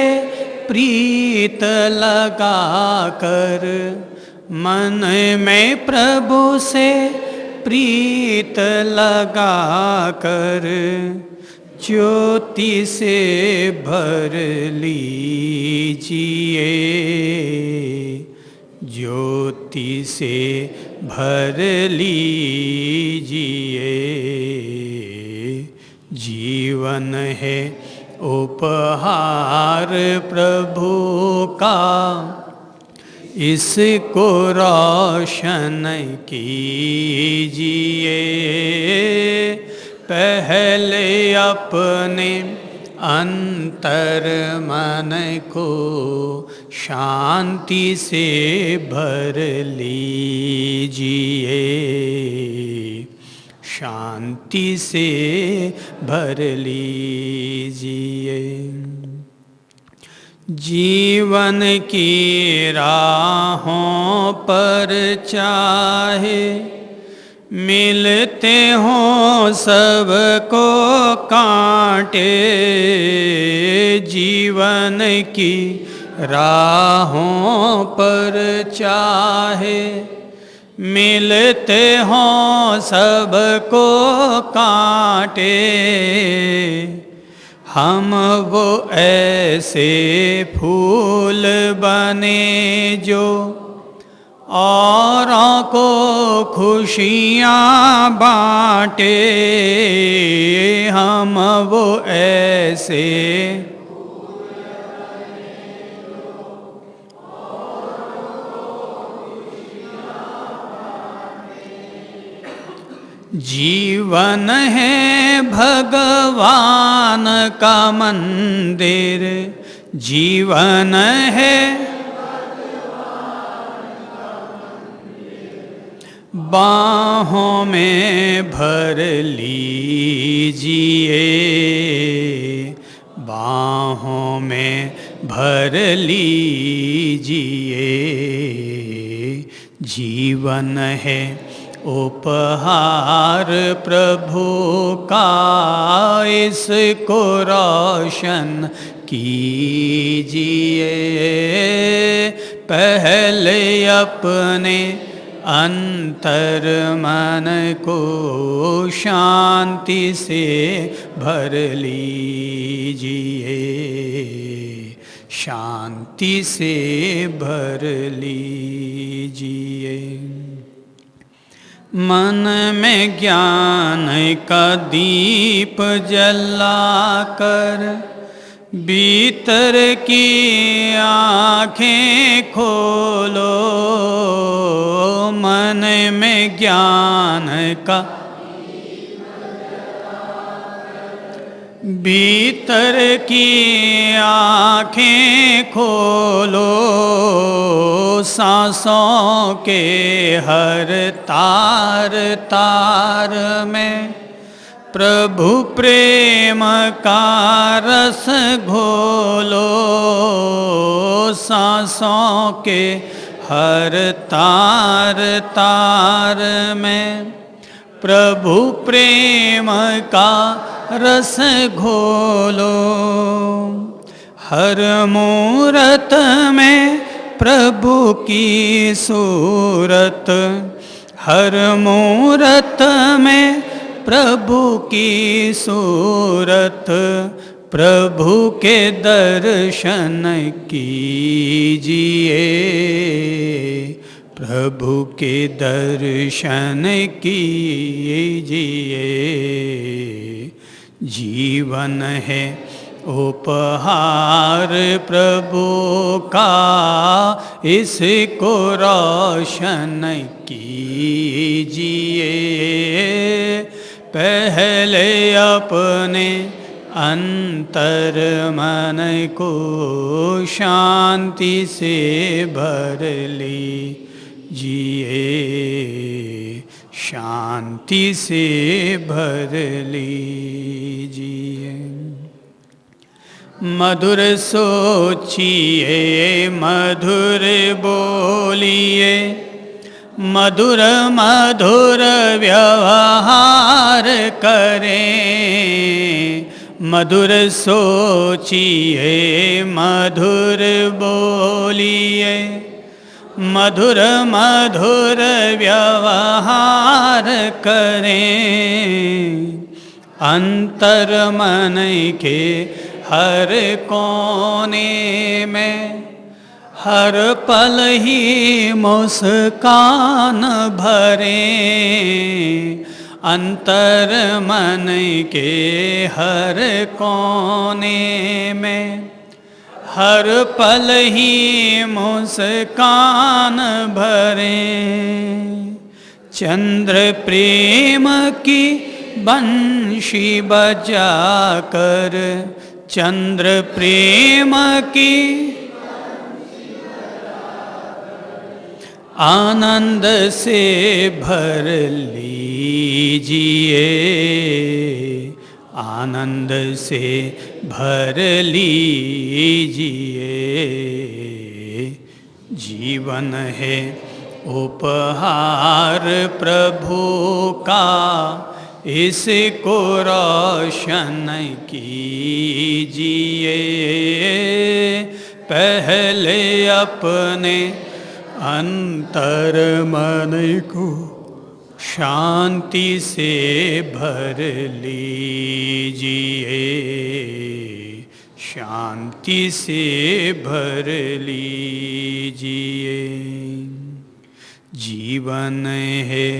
प्रीत लगा कर, मन में प्रभु से प्रीत लगा कर ज्योति से भर लीजिए, ज्योति से भर लीजिए। जीवन है उपहार प्रभु का, इसको रोशन कीजिए। पहले अपने अंतर मन को शांति से भर लीजिए, शांति से भर लीजिए। जीवन की राहों पर चाहे मिलते हों सबको कांटे, जीवन की राहों पर चाहे मिलते हों सबको कांटे, हम वो ऐसे फूल बने जो औरों को खुशियाँ बाँटे, हम वो ऐसे जीवन है भगवान का मंदिर, जीवन है बाहों में भर लीजिए, बाहों में भर लीजिए। जीवन है उपहार प्रभु का, इसको रोशन कीजिए। पहले अपने अंतर मन को शांति से भर लीजिए, शांति से भर लीजिए। मन में ज्ञान का दीप जलाकर भीतर की आँखें खोलो, मन में ज्ञान का भीतर की आँखें खोलो, सांसों के हर तार तार में प्रभु प्रेम का रस घोलो, सांसों के हर तार तार में प्रभु प्रेम का रस घोलो। हर मूरत में प्रभु की सूरत, हर मूरत में प्रभु की सूरत, प्रभु के दर्शन कीजिए, प्रभु के दर्शन कीजिए। जीवन है उपहार प्रभु का, इसको रोशन कीजिए। पहले अपने अंतर मन को शांति से भर लीजिए, शांति से भर लीजिए। मधुर सोचिए, मधुर बोलिए, मधुर मधुर व्यवहार करें। मधुर सोचिए, मधुर बोलिए, मधुर मधुर व्यवहार करें, अंतर मन के हर कोने में हर पल ही मुस्कान भरें, अंतर मन के हर कोने में हर पल ही मुस्कान भरें। चंद्र प्रेम की बंशी बजाकर, चंद्र प्रेम की आनंद से भर लीजिए, आनंद से भर लीजिए। जीवन है उपहार प्रभु का, इसको रोशन कीजिए। पहले अपने अंतर मन को शांति से भर लीजिए, शांति से भर लीजिए। जीवन है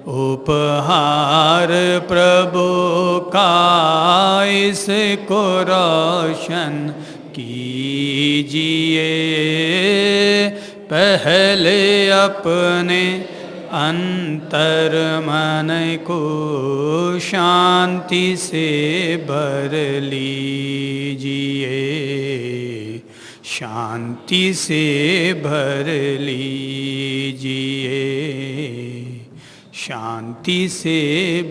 उपहार प्रभु का, इसको रोशन कीजिए। पहले अपने अंतर मन को शांति से भर लीजिए, शांति से भर लीजिए, शांति से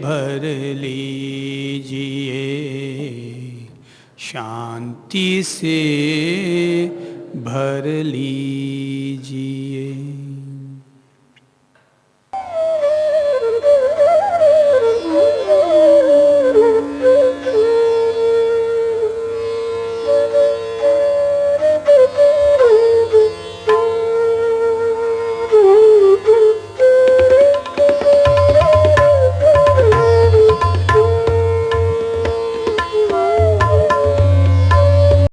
भर लीजिए, शांति से भर लीजिए।